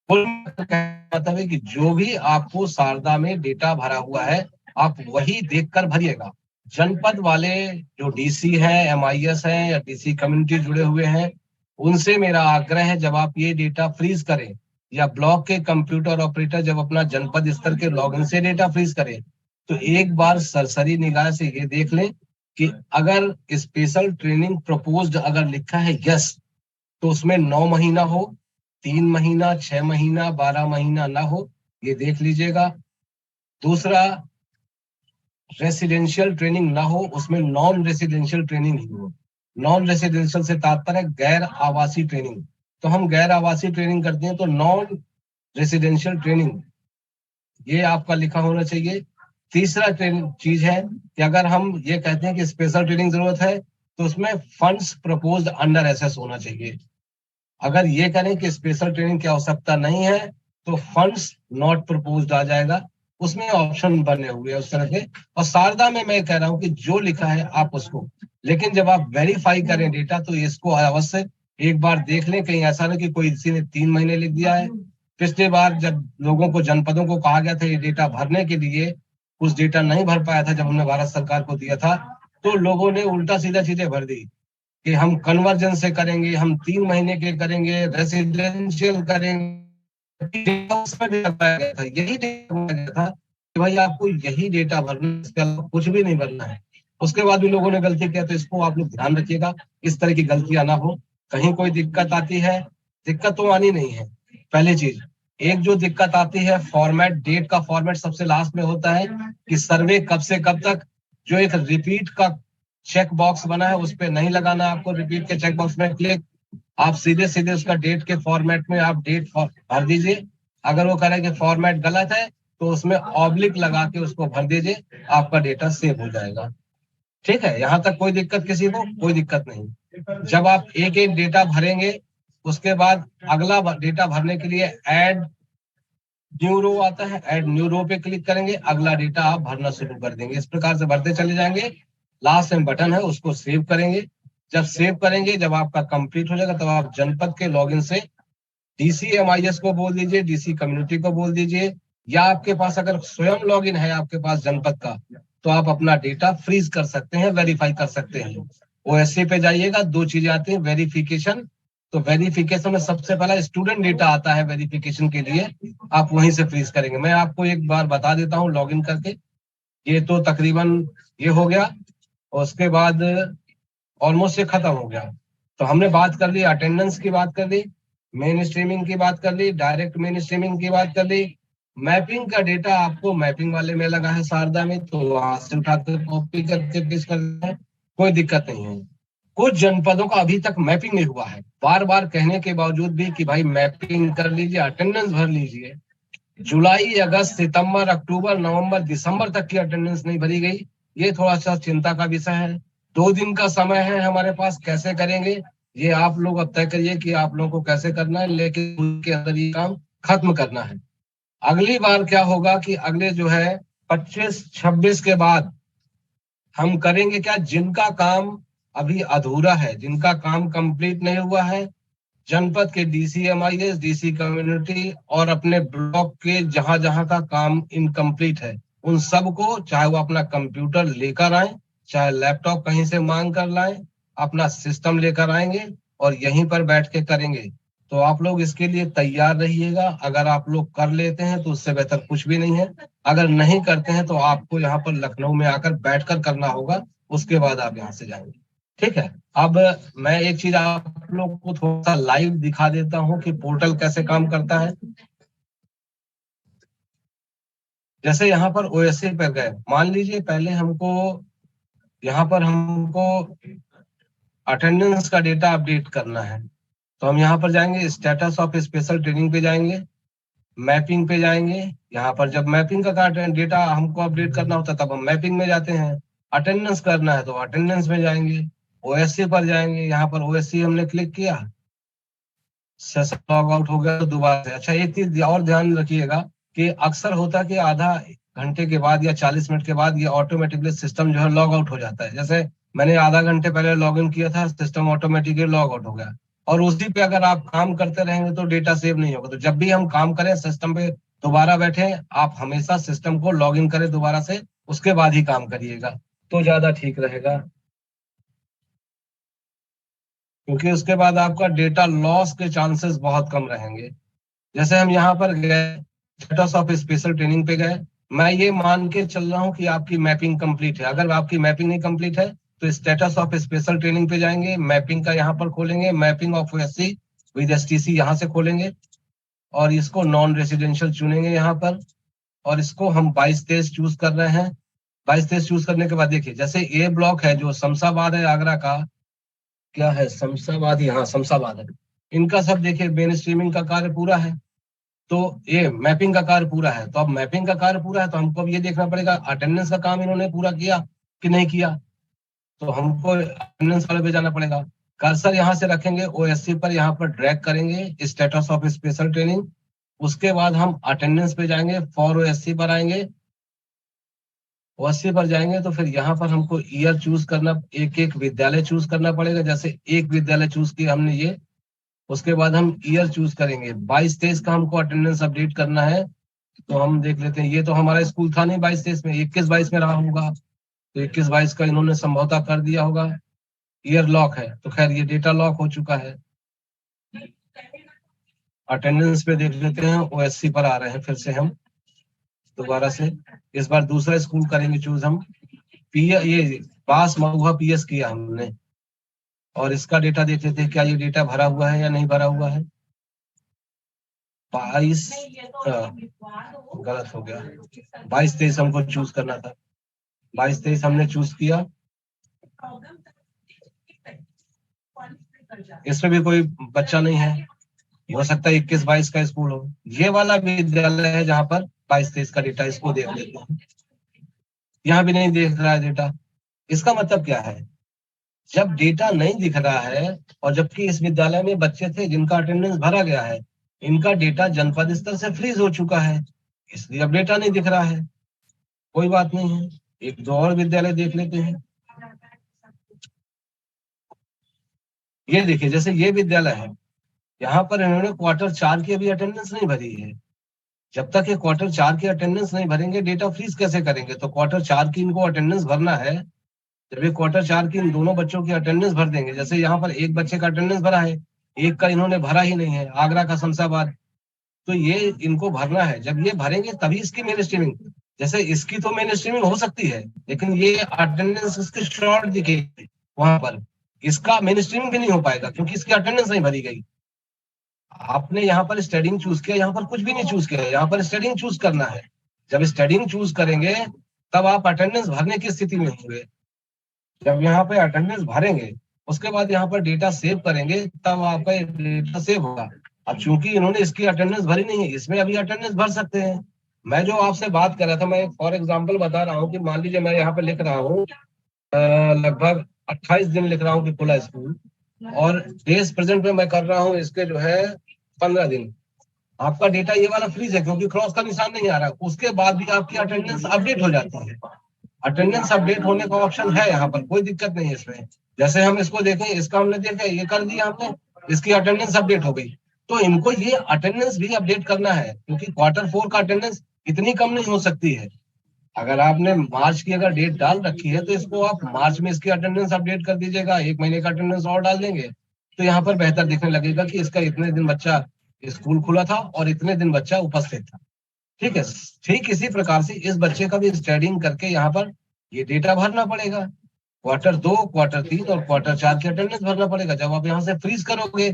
कुल मतलब है कि जो भी आपको शारदा में डेटा भरा हुआ है आप वही देखकर भरिएगा। जनपद वाले जो DC है, MIS है या DC कम्युनिटी जुड़े हुए हैं, उनसे मेरा आग्रह है जब आप ये डेटा फ्रीज करें, या ब्लॉक के कंप्यूटर ऑपरेटर जब अपना जनपद स्तर के लॉगिन से डेटा फ्रीज करें, तो एक बार सरसरी निगाह से ये देख लें कि अगर स्पेशल ट्रेनिंग प्रपोज्ड अगर लिखा है यस, तो उसमें 9 महीना हो, 3 महीना, 6 महीना, 12 महीना ना हो, ये देख लीजिएगा। दूसरा, रेसिडेंशियल ट्रेनिंग ना हो, उसमें नॉन रेसिडेंशियल ट्रेनिंग ही हो। नॉन रेसिडेंशियल से तात्पर्य गैर आवासीय ट्रेनिंग, तो हम गैर आवासीय ट्रेनिंग करते हैं, तो नॉन रेसिडेंशियल ट्रेनिंग ये आपका लिखा होना चाहिए। तीसरा ट्रेनिंग चीज है कि अगर हम ये कहते हैं कि स्पेशल ट्रेनिंग जरूरत है, तो उसमें फंड्स प्रपोज्ड अंडर SS होना चाहिए। अगर ये करें कि स्पेशल ट्रेनिंग की आवश्यकता नहीं है, तो फंड्स नॉट प्रपोज्ड आ जाएगा, उसमें ऑप्शन बने हुए हैं उस तरह के। और शारदा में मैं कह रहा हूं कि जो लिखा है आप उसको, लेकिन जब आप वेरीफाई करें डेटा तो इसको अवश्य एक बार देख लें, कहीं ऐसा नहीं कि कोई किसी ने 3 महीने लिख दिया है। पिछली बार जब लोगों को, जनपदों को कहा गया था ये डेटा भरने के लिए, कुछ डेटा नहीं भर पाया था जब हमने भारत सरकार को दिया था, तो लोगों ने उल्टा सीधा चीजें भर दी कि हम कन्वर्जन से करेंगे, हम 3 महीने के करेंगे, रेसिडेंशियल करेंगे। उसमें भी बताया गया था, यही डेटा बताया गया था कि भाई आपको यही डेटा भरना है, इसके अलावा कुछ भी नहीं भरना है। उसके बाद भी लोगों ने गलती किया, तो इसको आप लोग ध्यान रखिएगा, इस तरह की गलतियां ना हो। कहीं कोई दिक्कत आती है, दिक्कत तो आनी नहीं है। पहली चीज, एक जो दिक्कत आती है फॉर्मेट, डेट का फॉर्मेट सबसे लास्ट में होता है कि सर्वे कब से कब तक, जो एक रिपीट का चेक बॉक्स बना है उस पर नहीं लगाना आपको, रिपीट के चेक बॉक्स में क्लिक, आप सीधे सीधे उसका डेट के फॉर्मेट में आप डेट भर दीजिए। अगर वो करे कि फॉर्मेट गलत है, तो उसमें ऑब्लिक लगा के उसको भर दीजिए, आपका डेटा सेव हो जाएगा। ठीक है, यहाँ तक कोई दिक्कत किसी को? कोई दिक्कत नहीं। जब आप एक एक डेटा भरेंगे, उसके बाद अगला डेटा भरने के लिए ऐड न्यू रो आता है, ऐड न्यू रो पे क्लिक करेंगे, अगला डेटा आप भरना शुरू कर देंगे। इस प्रकार से भरते चले जाएंगे। लास्ट में बटन है, उसको सेव करेंगे। जब सेव करेंगे, जब आपका कंप्लीट हो जाएगा, तब आप जनपद के लॉगिन से DC MIS को बोल दीजिए, DC कम्युनिटी को बोल दीजिए, या आपके पास अगर स्वयं लॉगिन है आपके पास जनपद का, तो आप अपना डेटा फ्रीज कर सकते हैं, वेरीफाई कर सकते हैं। ओएससी पे जाइएगा, दो चीजें आती हैं, वेरिफिकेशन। तो वेरिफिकेशन में सबसे पहला स्टूडेंट डेटा आता है वेरिफिकेशन के लिए, आप वहीं से फ्रीज करेंगे। मैं आपको एक बार बता देता हूँ लॉगिन करके। ये तो तकरीबन ये हो गया, और उसके बाद ऑलमोस्ट ये खत्म हो गया। तो हमने बात कर ली, अटेंडेंस की बात कर ली, मेन स्ट्रीमिंग की बात कर ली, डायरेक्ट मेन स्ट्रीमिंग की बात कर ली। मैपिंग का डेटा आपको मैपिंग वाले में लगा है शारदा में, तो वहां से उठाकर कॉपी करके पेस्ट कर देते हैं, कोई दिक्कत नहीं है। कुछ जनपदों का अभी तक मैपिंग नहीं हुआ है, बार बार कहने के बावजूद भी कि भाई मैपिंग कर लीजिए, अटेंडेंस भर लीजिए। जुलाई, अगस्त, सितंबर, अक्टूबर, नवंबर, दिसंबर तक की अटेंडेंस नहीं भरी गई। ये थोड़ा सा चिंता का विषय है। 2 दिन का समय है हमारे पास, कैसे करेंगे ये आप लोग अब तय करिए कि आप लोगों को कैसे करना है, लेकिन उनके अंदर ये काम खत्म करना है। अगली बार क्या होगा कि अगले जो है 25-26 के बाद हम करेंगे क्या, जिनका काम अभी अधूरा है, जिनका काम कंप्लीट नहीं हुआ है, जनपद के DCMIS, DC कम्युनिटी और अपने ब्लॉक के जहां जहां का काम इनकम्प्लीट है, उन सबको चाहे वो अपना कंप्यूटर लेकर आए, चाहे लैपटॉप कहीं से मांग कर लाए, अपना सिस्टम लेकर आएंगे और यहीं पर बैठ के करेंगे। तो आप लोग इसके लिए तैयार रहिएगा। अगर आप लोग कर लेते हैं तो उससे बेहतर कुछ भी नहीं है, अगर नहीं करते हैं तो आपको यहाँ पर लखनऊ में आकर बैठकर करना होगा, उसके बाद आप यहाँ से जाएंगे। ठीक है। अब मैं एक चीज आप लोग को थोड़ा सा लाइव दिखा देता हूँ कि पोर्टल कैसे काम करता है। जैसे यहाँ पर ओएससी पर गए, मान लीजिए पहले हमको यहाँ पर हमको अटेंडेंस का डेटा अपडेट करना है, तो हम यहाँ पर जाएंगे, स्टेटस ऑफ स्पेशल ट्रेनिंग पे जाएंगे, मैपिंग पे जाएंगे। यहाँ पर जब मैपिंग का डेटा हमको अपडेट करना होता है तब हम मैपिंग में जाते हैं। अटेंडेंस करना है तो अटेंडेंस में जाएंगे, ओएससी पर जाएंगे। यहाँ पर ओएससी हमने क्लिक किया, सेशन लॉग आउट हो गया तो दोबारा से। अच्छा, एक चीज और ध्यान रखिएगा कि अक्सर होता है कि आधा घंटे के बाद या 40 मिनट के बाद ये ऑटोमेटिकली सिस्टम जो है लॉग आउट हो जाता है। जैसे मैंने आधा घंटे पहले लॉग इन किया था, सिस्टम ऑटोमेटिकली लॉग आउट हो गया। और उसी पे अगर आप काम करते रहेंगे तो डेटा सेव नहीं होगा। तो जब भी हम काम करें सिस्टम पे दोबारा बैठे, आप हमेशा सिस्टम को लॉग इन करें दोबारा से, उसके बाद ही काम करिएगा तो ज्यादा ठीक रहेगा, क्योंकि उसके बाद आपका डेटा लॉस के चांसेस बहुत कम रहेंगे। जैसे हम यहाँ पर गए, स्टेटस ऑफ स्पेशल ट्रेनिंग पे गए, मैं ये मान के चल रहा हूँ कि आपकी मैपिंग कंप्लीट है। अगर आपकी मैपिंग नहीं कंप्लीट है तो स्टेटस ऑफ स्पेशल ट्रेनिंग पे जाएंगे, मैपिंग का यहाँ पर खोलेंगे, mapping of OSC with STC यहाँ से खोलेंगे और इसको नॉन रेसिडेंशियल चुनेंगे यहाँ पर, और इसको हम 22-23 चूज कर रहे हैं। 22-23 चूज करने के बाद देखिए, जैसे ए ब्लॉक है जो शमशाबाद है आगरा का, क्या है शमशाबाद, यहाँ शमशाबाद है, इनका सब देखिए मेन स्ट्रीमिंग का कार्य पूरा है, तो ये मैपिंग का कार्य पूरा है। तो अब मैपिंग का कार्य पूरा है तो हमको अब ये देखना पड़ेगा अटेंडेंस का काम इन्होंने पूरा किया कि नहीं किया। तो हमको अटेंडेंस वाले पे जाना पड़ेगा। कर्सर यहाँ से रखेंगे ओएससी पर, यहाँ पर ड्रैग करेंगे स्टेटस ऑफ स्पेशल ट्रेनिंग, उसके बाद हम अटेंडेंस पे जाएंगे, फॉर ओएससी पर आएंगे, ओएससी पर जाएंगे तो फिर यहाँ पर हमको ईयर चूज करना, एक एक विद्यालय चूज करना पड़ेगा। जैसे एक विद्यालय चूज किया हमने ये, उसके बाद हम ईयर चूज करेंगे। 22-23 का हमको अटेंडेंस अपडेट करना है, तो हम देख लेते हैं। ये तो हमारा स्कूल था नहीं 22-23 में, 21-22 में रहा होगा, तो 21-22 का इन्होंने समझौता कर दिया होगा। ईयर लॉक है तो खैर ये डेटा लॉक हो चुका है। अटेंडेंस पे देख लेते हैं, ओएससी पर आ रहे हैं फिर से हम दोबारा से। इस बार दूसरा स्कूल करेंगे चूज हम, पी ये पास महुआ पीएस किया हमने, और इसका डेटा देख लेते हैं क्या ये डेटा भरा हुआ है या नहीं भरा हुआ है। 22 गलत हो गया, 22-23 हमको चूज करना था, 22-23 हमने चूज किया। इसमें भी कोई बच्चा नहीं है, हो सकता है 21-22 का स्कूल हो। ये वाला विद्यालय है जहां पर 22-23 का डेटा, इसको देख लेते हैं। यहाँ भी नहीं देख रहा है डेटा। इसका मतलब क्या है, जब डेटा नहीं दिख रहा है और जबकि इस विद्यालय में बच्चे थे जिनका अटेंडेंस भरा गया है, इनका डेटा जनपद स्तर से फ्रीज हो चुका है, इसलिए अब डेटा नहीं दिख रहा है। कोई बात नहीं है, एक दो और विद्यालय देख लेते हैं। ये देखिए, जैसे ये विद्यालय है, यहाँ पर इन्होंने क्वार्टर 4 की अभी अटेंडेंस नहीं भरी है। जब तक ये क्वार्टर 4 की अटेंडेंस नहीं भरेंगे डेटा फ्रीज कैसे करेंगे। तो क्वार्टर 4 की इनको अटेंडेंस भरना है। जब ये क्वार्टर 4 की इन दोनों बच्चों की अटेंडेंस भर देंगे, जैसे यहाँ पर एक बच्चे का अटेंडेंस भरा है, एक का इन्होंने भरा ही नहीं है, आगरा का शमशाबाद, तो ये इनको भरना है। जब ये भरेंगे तभी इसकी मेन स्ट्रीमिंग, जैसे इसकी तो मेन स्ट्रीमिंग हो सकती है, लेकिन ये अटेंडेंस इसकी शॉर्ट दिखेगी वहां पर, इसका मेन स्ट्रीमिंग भी नहीं हो पाएगा क्योंकि इसकी अटेंडेंस नहीं भरी गई। आपने यहाँ पर स्टडिंग चूज किया, यहाँ पर कुछ भी नहीं चूज किया, यहाँ पर स्टडिंग चूज करना है। जब स्टडिंग चूज करेंगे तब आप अटेंडेंस भरने की स्थिति में होंगे। जब यहाँ पे अटेंडेंस भरेंगे उसके बाद यहाँ पर डेटा सेव करेंगे तब आपका डेटा सेव होगा। अब चूंकि इन्होंने इसकी अटेंडेंस भरी नहीं है, इसमें अभी अटेंडेंस भर सकते हैं। मैं जो आपसे बात कर रहा था, मैं फॉर एग्जाम्पल बता रहा हूँ कि मान लीजिए मैं यहाँ पे लिख रहा हूँ लगभग 28 दिन लिख रहा हूँ कि खुला स्कूल, और डेज प्रेजेंट में मैं कर रहा हूँ इसके जो है 15 दिन। आपका डेटा ये वाला फ्रीज है क्योंकि क्रॉस का निशान नहीं आ रहा, उसके बाद भी आपकी अटेंडेंस अपडेट हो जाती है। अटेंडेंस अपडेट होने का ऑप्शन है यहाँ पर, कोई दिक्कत नहीं है इसमें। जैसे हम इसको देखें, इसका हमने देखा, ये कर दिया हमने, इसकी अटेंडेंस अपडेट हो गई। तो इनको ये अटेंडेंस भी अपडेट करना है क्योंकि क्वार्टर 4 का अटेंडेंस इतनी कम नहीं हो सकती है। अगर आपने मार्च की अगर डेट डाल रखी है तो इसको आप मार्च में इसकी अटेंडेंस अपडेट कर दीजिएगा, 1 महीने का अटेंडेंस और डाल देंगे तो यहाँ पर बेहतर दिखने लगेगा कि इसका इतने दिन बच्चा स्कूल खुला था और इतने दिन बच्चा उपस्थित था। ठीक है, ठीक इसी प्रकार से इस बच्चे का भी स्टडिंग करके यहाँ पर ये डेटा भरना पड़ेगा। क्वार्टर 2, क्वार्टर 3 और क्वार्टर 4 की अटेंडेंस भरना पड़ेगा। जब आप यहाँ से फ्रीज करोगे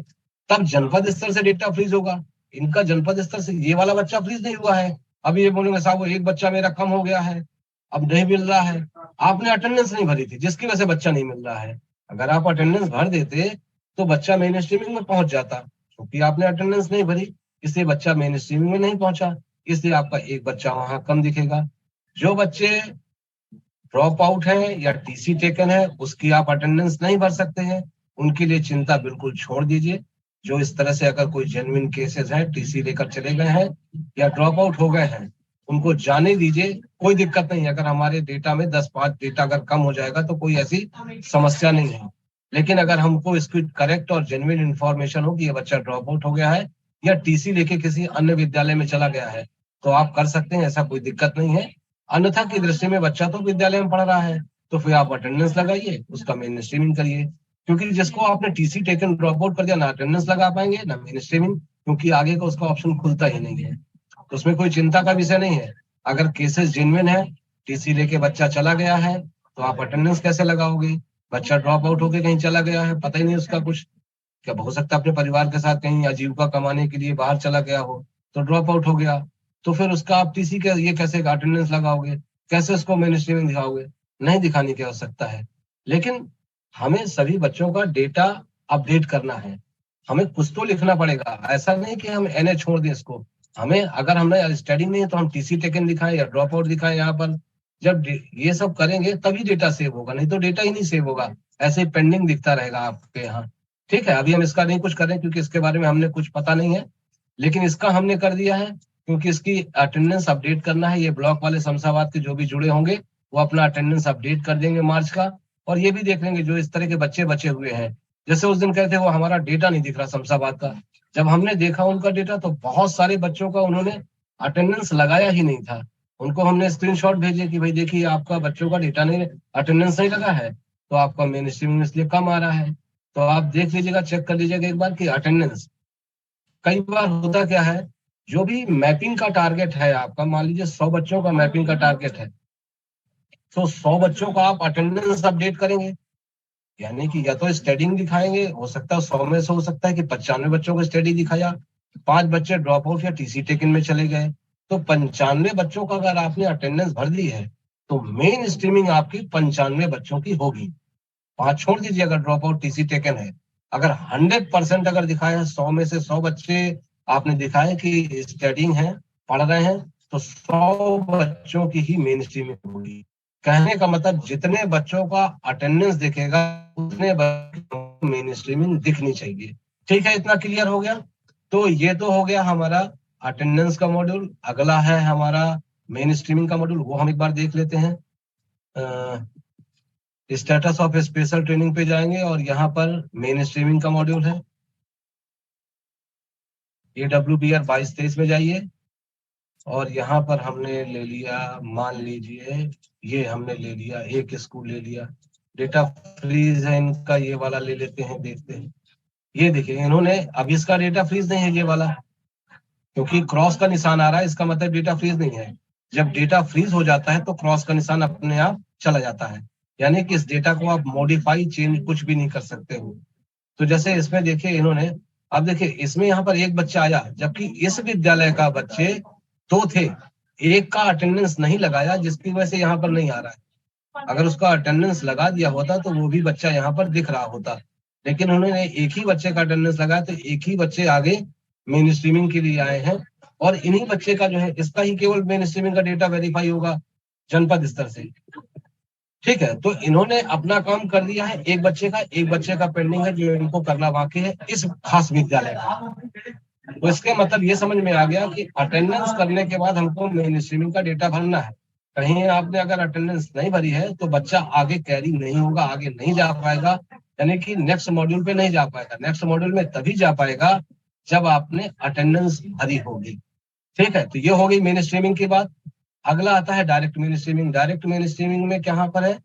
तब जनपद स्तर से डेटा फ्रीज होगा। इनका जनपद स्तर से ये वाला बच्चा फ्रीज नहीं हुआ है। अब ये बोलेंगे साहब वो एक बच्चा मेरा कम हो गया है, अब नहीं मिल रहा है। आपने अटेंडेंस नहीं भरी थी जिसकी वजह से बच्चा नहीं मिल रहा है। अगर आप अटेंडेंस भर देते तो बच्चा मेन स्ट्रीमिंग में पहुंच जाता, क्योंकि आपने अटेंडेंस नहीं भरी इसलिए बच्चा मेन स्ट्रीमिंग में नहीं पहुंचा, इसलिए आपका एक बच्चा वहां कम दिखेगा। जो बच्चे ड्रॉप आउट है या टीसी टेकन है उसकी आप अटेंडेंस नहीं भर सकते हैं, उनके लिए चिंता बिल्कुल छोड़ दीजिए। जो इस तरह से अगर कोई जेन्युइन केसेस है, टीसी लेकर चले गए हैं या ड्रॉप आउट हो गए हैं, उनको जाने दीजिए, कोई दिक्कत नहीं है। अगर हमारे डेटा में 10-5 डेटा अगर कम हो जाएगा तो कोई ऐसी समस्या नहीं है। लेकिन अगर हमको इसकी करेक्ट और जेन्युइन इंफॉर्मेशन हो कि ये बच्चा ड्रॉप आउट हो गया है या टीसी लेके किसी अन्य विद्यालय में चला गया है तो आप कर सकते हैं, ऐसा कोई दिक्कत नहीं है। अन्यथा की दृष्टि में बच्चा तो विद्यालय में पढ़ रहा है तो फिर आप अटेंडेंस लगाइए, उसका मेन स्ट्रीमिंग करिए। क्योंकि जिसको आपने टीसी टेकन ड्रॉप आउट कर दिया, ना अटेंडेंस लगा पाएंगे ना मेन स्ट्रीमिंग, क्योंकि आगे का उसका ऑप्शन खुलता ही नहीं है। तो उसमें कोई चिंता का विषय नहीं है। अगर केसेस जेन्युइन है, टीसी लेके बच्चा चला गया है तो आप अटेंडेंस कैसे लगाओगे? बच्चा ड्रॉप आउट होकर कहीं चला गया है, पता ही नहीं उसका कुछ, क्या हो सकता है अपने परिवार के साथ कहीं आजीविका कमाने के लिए बाहर चला गया हो तो ड्रॉप आउट हो गया, तो फिर उसका आप टीसी के ये कैसे अटेंडेंस लगाओगे, कैसे उसको मेन स्ट्रीमिंग दिखाओगे? नहीं दिखाने की आवश्यकता है। लेकिन हमें सभी बच्चों का डेटा अपडेट करना है, हमें कुछ तो लिखना पड़ेगा। ऐसा नहीं कि हम एनए छोड़ दें इसको। हमें अगर हमने स्टडी नहीं है तो हम टीसी टेकन दिखाएं या ड्रॉप आउट दिखाएं यहाँ पर। जब ये सब करेंगे तभी डेटा सेव होगा, नहीं तो डेटा ही नहीं सेव होगा, ऐसे ही पेंडिंग दिखता रहेगा आपके यहाँ। ठीक है, अभी हम इसका नहीं कुछ कर रहे हैं क्योंकि इसके बारे में हमने कुछ पता नहीं है, लेकिन इसका हमने कर दिया है क्योंकि इसकी अटेंडेंस अपडेट करना है। ये ब्लॉक वाले शमशाबाद के जो भी जुड़े होंगे वो अपना अटेंडेंस अपडेट कर देंगे मार्च का, और ये भी देख लेंगे जो इस तरह के बच्चे बचे हुए हैं। जैसे उस दिन कहते वो हमारा डेटा नहीं दिख रहा शमशाबाद का, जब हमने देखा उनका डेटा तो बहुत सारे बच्चों का उन्होंने अटेंडेंस लगाया ही नहीं था। उनको हमने स्क्रीनशॉट भेजे कि भाई देखिए आपका बच्चों का डेटा नहीं, अटेंडेंस नहीं लगा है तो आपका मेन स्ट्रीम इसलिए कम आ रहा है। तो आप देख लीजिएगा, चेक कर लीजिएगा एक बार कि अटेंडेंस, कई बार होता क्या है, जो भी मैपिंग का टारगेट है आपका, मान लीजिए 100 बच्चों का मैपिंग का टारगेट है तो 100 बच्चों का आप अटेंडेंस अपडेट करेंगे, यानी कि या तो स्टडिंग दिखाएंगे, हो सकता है 100 में से हो सकता है कि 95 बच्चों को स्टडी दिखाया, 5 बच्चे ड्रॉप आउट या टीसी टेकन में चले गए, तो 95 बच्चों का अगर आपने अटेंडेंस भर दी है तो मेन स्ट्रीमिंग आपकी 95 बच्चों की होगी। 5 छोड़ दीजिए अगर ड्रॉप आउट टीसी टेकन है। अगर 100% अगर दिखाया है, 100 में से 100 बच्चे आपने दिखाए कि स्टडिंग है, पढ़ रहे हैं, तो 100 बच्चों की ही मेन स्ट्रीमिंग होगी। कहने का मतलब जितने बच्चों का अटेंडेंस दिखेगा उतने बच्चों को मेन स्ट्रीमिंग दिखनी चाहिए। ठीक है, इतना क्लियर हो गया? तो ये तो हो गया हमारा अटेंडेंस का मॉड्यूल। अगला है हमारा मेन स्ट्रीमिंग का मॉड्यूल, वो हम एक बार देख लेते हैं। स्टेटस ऑफ स्पेशल ट्रेनिंग पे जाएंगे और यहाँ पर मेन स्ट्रीमिंग का मॉड्यूल है। AWBR 22-23 में जाइए और यहाँ पर हमने ले लिया, मान लीजिए ये हमने ले लिया, एक स्कूल ले लिया, डेटा फ्रीज है इनका, ये वाला ले लेते हैं, देखते हैं। ये देखिए इन्होंने, अब इसका डेटा फ्रीज नहीं है ये वाला, क्योंकि क्रॉस का निशान आ रहा है, इसका मतलब डेटा फ्रीज नहीं है। जब डेटा फ्रीज हो जाता है तो क्रॉस का निशान अपने आप चला जाता है, यानी कि इस डेटा को आप मॉडिफाई चेंज कुछ भी नहीं कर सकते हो। तो जैसे इसमें देखिए इन्होंने, अब देखिए इसमें यहाँ पर एक बच्चा आया, जबकि इस विद्यालय का बच्चे दो थे, एक का अटेंडेंस नहीं लगाया जिसकी वजह से यहाँ पर नहीं आ रहा है। अगर उसका अटेंडेंस लगा दिया होता तो वो भी बच्चा यहाँ पर दिख रहा होता, लेकिन उन्होंने एक ही बच्चे का अटेंडेंस लगाया, तो एक ही बच्चे आगे मेन स्ट्रीमिंग के लिए आए हैं, और इन्हीं बच्चे का जो है, इसका ही केवल मेन स्ट्रीमिंग का डेटा वेरीफाई होगा जनपद स्तर से। ठीक है, तो इन्होंने अपना काम कर दिया है, एक बच्चे का पेंडिंग है जो इनको करना बाकी है इस खास विद्यालय का। तो इसके मतलब ये समझ में आ गया कि अटेंडेंस करने के बाद हमको मेन स्ट्रीमिंग का डेटा भरना है। कहीं आपने अगर अटेंडेंस नहीं भरी है तो बच्चा आगे कैरी नहीं होगा, आगे नहीं जा पाएगा, यानी कि नेक्स्ट मॉड्यूल पे नहीं जा पाएगा। नेक्स्ट मॉड्यूल में तभी जा पाएगा जब आपने अटेंडेंस भरी होगी। ठीक है, तो ये हो गई मेन स्ट्रीमिंग की बात। अगला आता है direct main streaming. Direct main streaming में क्या पर है,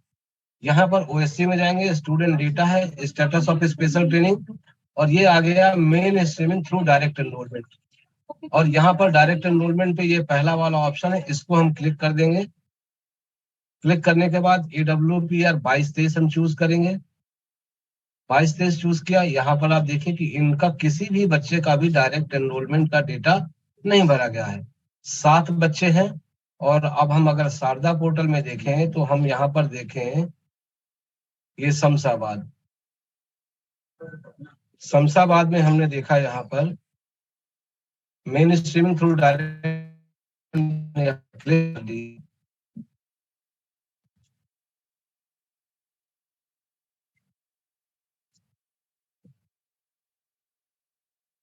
यहाँ पर ओएससी में जाएंगे, स्टूडेंट डेटा है, स्टेटस ऑफ स्पेशल ट्रेनिंग, और ये आ गया main streaming through direct enrolment. और यहाँ पर डायरेक्ट एनरोलमेंट पे ये पहला वाला ऑप्शन है, इसको हम क्लिक कर देंगे। क्लिक करने के बाद AWPR 22-23 हम चूज करेंगे। 22-23 चूज किया। यहाँ पर आप देखिए कि इनका किसी भी बच्चे का भी डायरेक्ट एनरोलमेंट का डेटा नहीं भरा गया है। 7 बच्चे हैं। और अब हम अगर शारदा पोर्टल में देखें तो हम यहाँ पर देखें, ये शमशाबाद में हमने देखा यहाँ पर main streaming through direct click दी।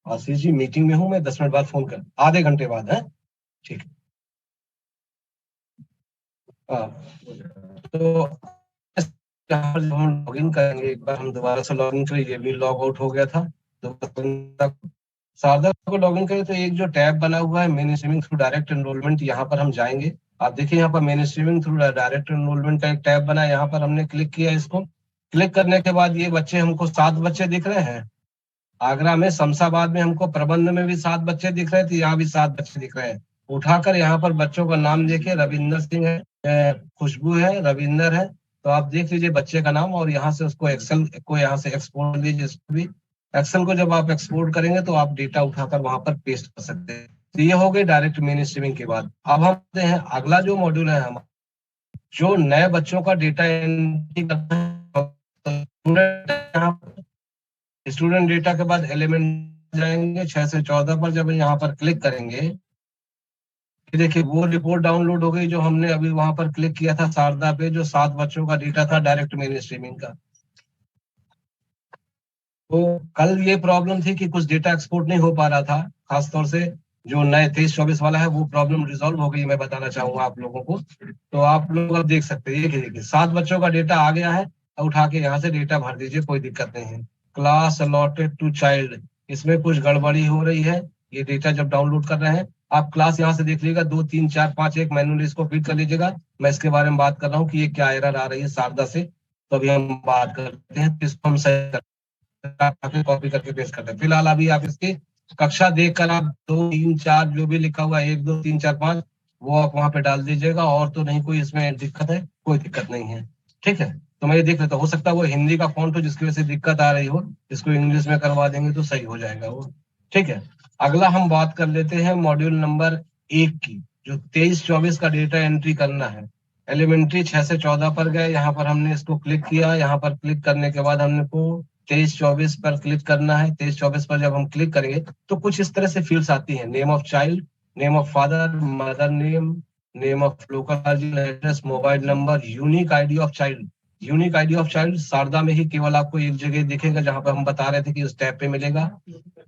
आशीष जी मीटिंग में हूं मैं, 10 मिनट बाद फोन कर, आधे घंटे बाद है। ठीक है। तो यहाँ पर जब हम लॉग इन करेंगे, एक बार हम दोबारा से लॉग इन करें, ये भी लॉग आउट हो गया था। शारदा को लॉग इन करें तो एक जो टैब बना हुआ है main streaming through direct enrolment, यहाँ पर हम जाएंगे। आप देखिए यहाँ पर main streaming through direct enrolment का एक टैब बना है, यहाँ पर हमने क्लिक किया। इसको क्लिक करने के बाद ये बच्चे हमको 7 बच्चे दिख रहे हैं। आगरा में शमशाबाद में हमको प्रबंध में भी 7 बच्चे दिख रहे थे, यहाँ भी 7 बच्चे दिख रहे हैं। उठाकर यहाँ पर बच्चों का नाम देखिए, रविंदर सिंह है, खुशबू है, रविंदर है। तो आप देख लीजिए बच्चे का नाम, और यहाँ से उसको एक्सेल को यहाँ से एक्सपोर्ट लीजिए। इसको भी एक्सेल को जब आप एक्सपोर्ट करेंगे तो आप डेटा उठाकर वहां पर पेस्ट कर सकते हैं। तो ये हो गई डायरेक्ट मेन स्ट्रीमिंग के बाद। अब हम आते हैं अगला जो मॉड्यूल है हमारा, जो नए बच्चों का डेटा एंट्री करना है। स्टूडेंट डेटा के बाद एलिमेंट जाएंगे 6 से 14 पर, जब यहाँ पर क्लिक करेंगे, देखिए वो रिपोर्ट डाउनलोड हो गई जो हमने अभी वहां पर क्लिक किया था शारदा पे, जो 7 बच्चों का डेटा था डायरेक्ट मेन स्ट्रीमिंग का। तो कल ये प्रॉब्लम थी कि कुछ डेटा एक्सपोर्ट नहीं हो पा रहा था, खासतौर से जो नए 23-24 वाला है, वो प्रॉब्लम रिजॉल्व हो गई, मैं बताना चाहूंगा आप लोगों को। तो आप लोग अब देख सकते हैं, ये देखिए 7 बच्चों का डेटा आ गया है। उठा के यहाँ से डेटा भर दीजिए, कोई दिक्कत नहीं है। क्लास अलॉटेड टू चाइल्ड, इसमें कुछ गड़बड़ी हो रही है। ये डेटा जब डाउनलोड कर रहे हैं, आप क्लास यहाँ से देख लीजिएगा, 2 3 4 5 एक मैनुअली इसको फीड कर लीजिएगा। मैं इसके बारे में बात कर रहा हूँ कि ये क्या एरर आ रही है शारदा से, तो अभी हम बात करते हैं, इसको हम सही कॉपी करके पेस्ट करते हैं। फिलहाल अभी आप इसकी कक्षा देखकर आप 2 3 4 जो भी लिखा हुआ है, 1 2 3 4 5, वो आप वहां पे डाल दीजिएगा। और तो नहीं कोई इसमें दिक्कत है, कोई दिक्कत नहीं है। ठीक है, तो मैं ये देख लेता हूँ, हो सकता है वो हिंदी का फॉन्ट हो जिसकी वजह से दिक्कत आ रही हो, इसको इंग्लिश में करवा देंगे तो सही हो जाएगा वो। ठीक है, अगला हम बात कर लेते हैं मॉड्यूल नंबर 1 की, जो 23-24 का डेटा एंट्री करना है। एलिमेंट्री 6 से 14 पर गए, यहाँ पर हमने इसको क्लिक किया। यहाँ पर क्लिक करने के बाद हमने को 23-24 पर क्लिक करना है। 23-24 पर जब हम क्लिक करेंगे तो कुछ इस तरह से फील्ड्स आती हैं, name of child, name of father, mother name, name of local address, mobile number, unique ID of child. Unique ID of child Sharda में ही केवल आपको एक जगह दिखेगा, जहां पर हम बता रहे थे कि उस टैब पे मिलेगा।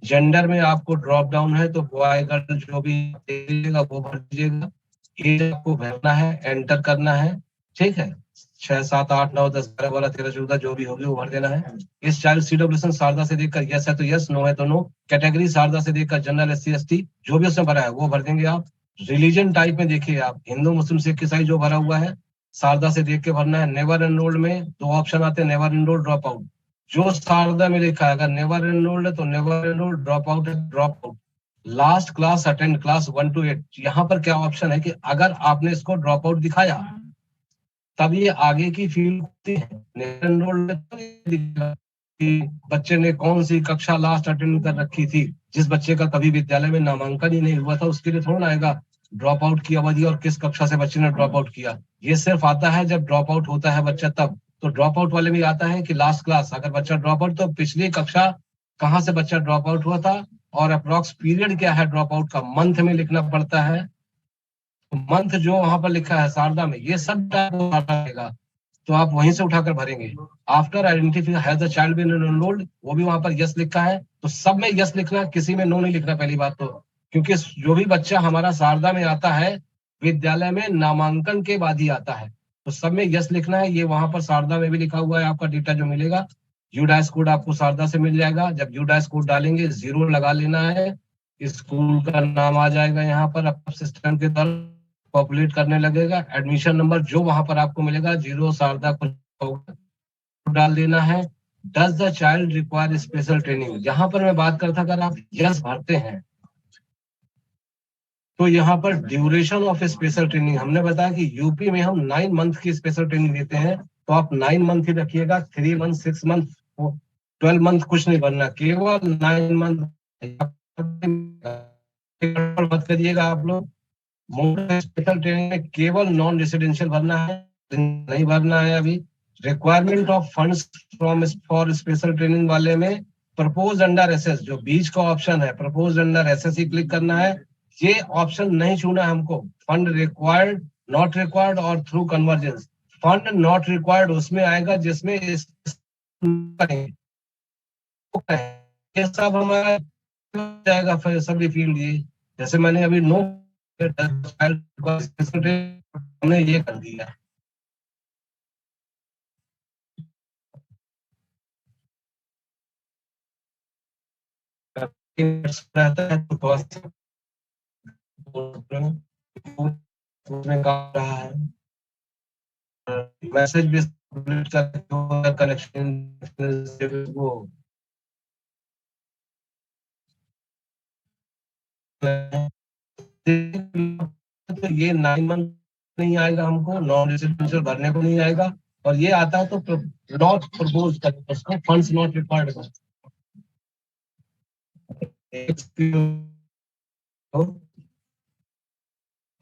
जेंडर में आपको ड्रॉप डाउन है, तो बॉय गर्ल जो भी दीजिएगा वो भर दीजिएगा। एज आपको भरना है, एंटर करना है। ठीक है, 6 7 8 9 10 11 12 13 14 जो भी होगी वो भर देना है। इस चाइल्ड सीडब्ल्यूएस शारदा से देखकर यस है तो यस, नो है तो नो। कैटेगरी शारदा से देखकर जनरल, SC ST जो भी उसमें भरा है वो भर देंगे आप। रिलीजन टाइप में देखिए आप, हिंदू मुस्लिम सिख ईसाई जो भरा हुआ है शारदा से देख के भरना है। नेवर एनरोल्ड में 2 ऑप्शन आते हैं, नेवर एनरोल्ड, ड्रॉप आउट। जो शारदा में लिखा है अगर नेवर एनरोल्ड है तो नेवर एनरोल्ड, ड्रॉप आउट है drop out. Last class attend class 1 to 8, यहाँ पर क्या ऑप्शन है कि अगर आपने इसको ड्रॉप आउट दिखाया तब ये आगे की फील्ड होती है। नेवर एनरोल्ड में तो ये दिखेगा कि बच्चे ने कौन सी कक्षा लास्ट अटेंड कर रखी थी। जिस बच्चे का कभी विद्यालय में नामांकन ही नहीं हुआ था उसके लिए थोड़ा आएगा ड्रॉप आउट की अवधि और किस कक्षा से बच्चे ने ड्रॉप आउट किया। ये सिर्फ आता है जब ड्रॉप आउट होता है बच्चा तब। तो ड्रॉप आउट वाले में आता है कि लास्ट क्लास अगर बच्चा ड्रॉप आउट तो पिछली कक्षा कहाँ से बच्चा ड्रॉप आउट हुआ था और अप्रोक्स पीरियड क्या है ड्रॉप आउट का, मंथ में लिखना पड़ता है। मंथ जो वहां पर लिखा है शारदा में ये सब रहेगा, तो आप वहीं से उठाकर भरेंगे। After identify has the child been enrolled, वो भी वहां पर यस लिखा है तो सब में यस लिखना, किसी में नो नहीं लिखना पहली बात तो। क्योंकि जो भी बच्चा हमारा शारदा में आता है विद्यालय में नामांकन के बाद ही आता है, तो सब में यस लिखना है। ये वहां पर शारदा में भी लिखा हुआ है, आपका डेटा जो मिलेगा यू डैश कोड आपको शारदा से मिल जाएगा। जब यू डैश कोड डालेंगे 0 लगा लेना है, स्कूल का नाम आ जाएगा यहाँ पर अपने सिस्टम के द्वारा पॉपुलेट करने लगेगा। एडमिशन नंबर जो वहां पर आपको मिलेगा 0 शारदा को डाल देना है। Does the child require special training, यहाँ पर मैं बात करता अगर आप यस भरते हैं तो यहाँ पर ड्यूरेशन ऑफ स्पेशल ट्रेनिंग हमने बताया कि यूपी में हम 9 मंथ की स्पेशल ट्रेनिंग देते हैं, तो आप 9 मंथ ही रखिएगा। 3 मंथ 6 मंथ 12 मंथ कुछ नहीं भरना, केवल 9 मंथ मत करिएगा आप लोग। स्पेशल ट्रेनिंग में केवल नॉन रेसिडेंशियल भरना है, नहीं भरना है अभी। Requirement of funds from for special training वाले में प्रपोज अंडर एसएस, जो बीच का ऑप्शन है प्रपोज अंडर एसएस ही क्लिक करना है। ये ऑप्शन नहीं छूना है हमको। फंड रिक्वायर्ड, नॉट रिक्वायर्ड और through convergence. Fund not required उसमें आएगा जिसमें ये सब हमारा जाएगा फिर सभी फील्ड। ये जैसे मैंने अभी नो हमने ये कर दिया। रहता है तो उसमें काम रहा है, मैसेज भी कनेक्शन वो तो ये 9 मंथ नहीं आएगा हमको, नॉन रेसिडेंशियल भरने को नहीं आएगा। और ये आता है तो नॉट प्रपोज करके उसको फंड्स नॉट रिक्वायर्ड।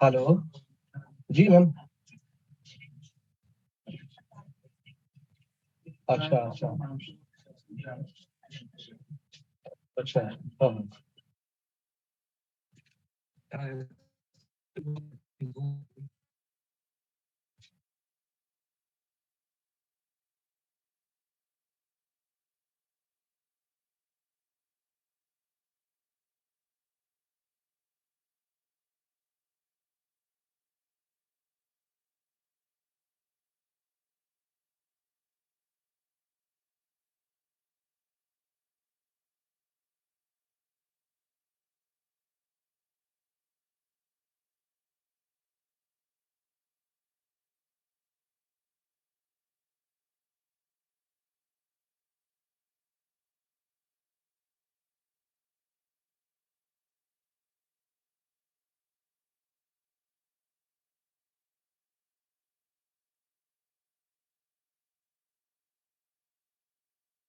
हेलो जी मैम। अच्छा अच्छा अच्छा हाँ।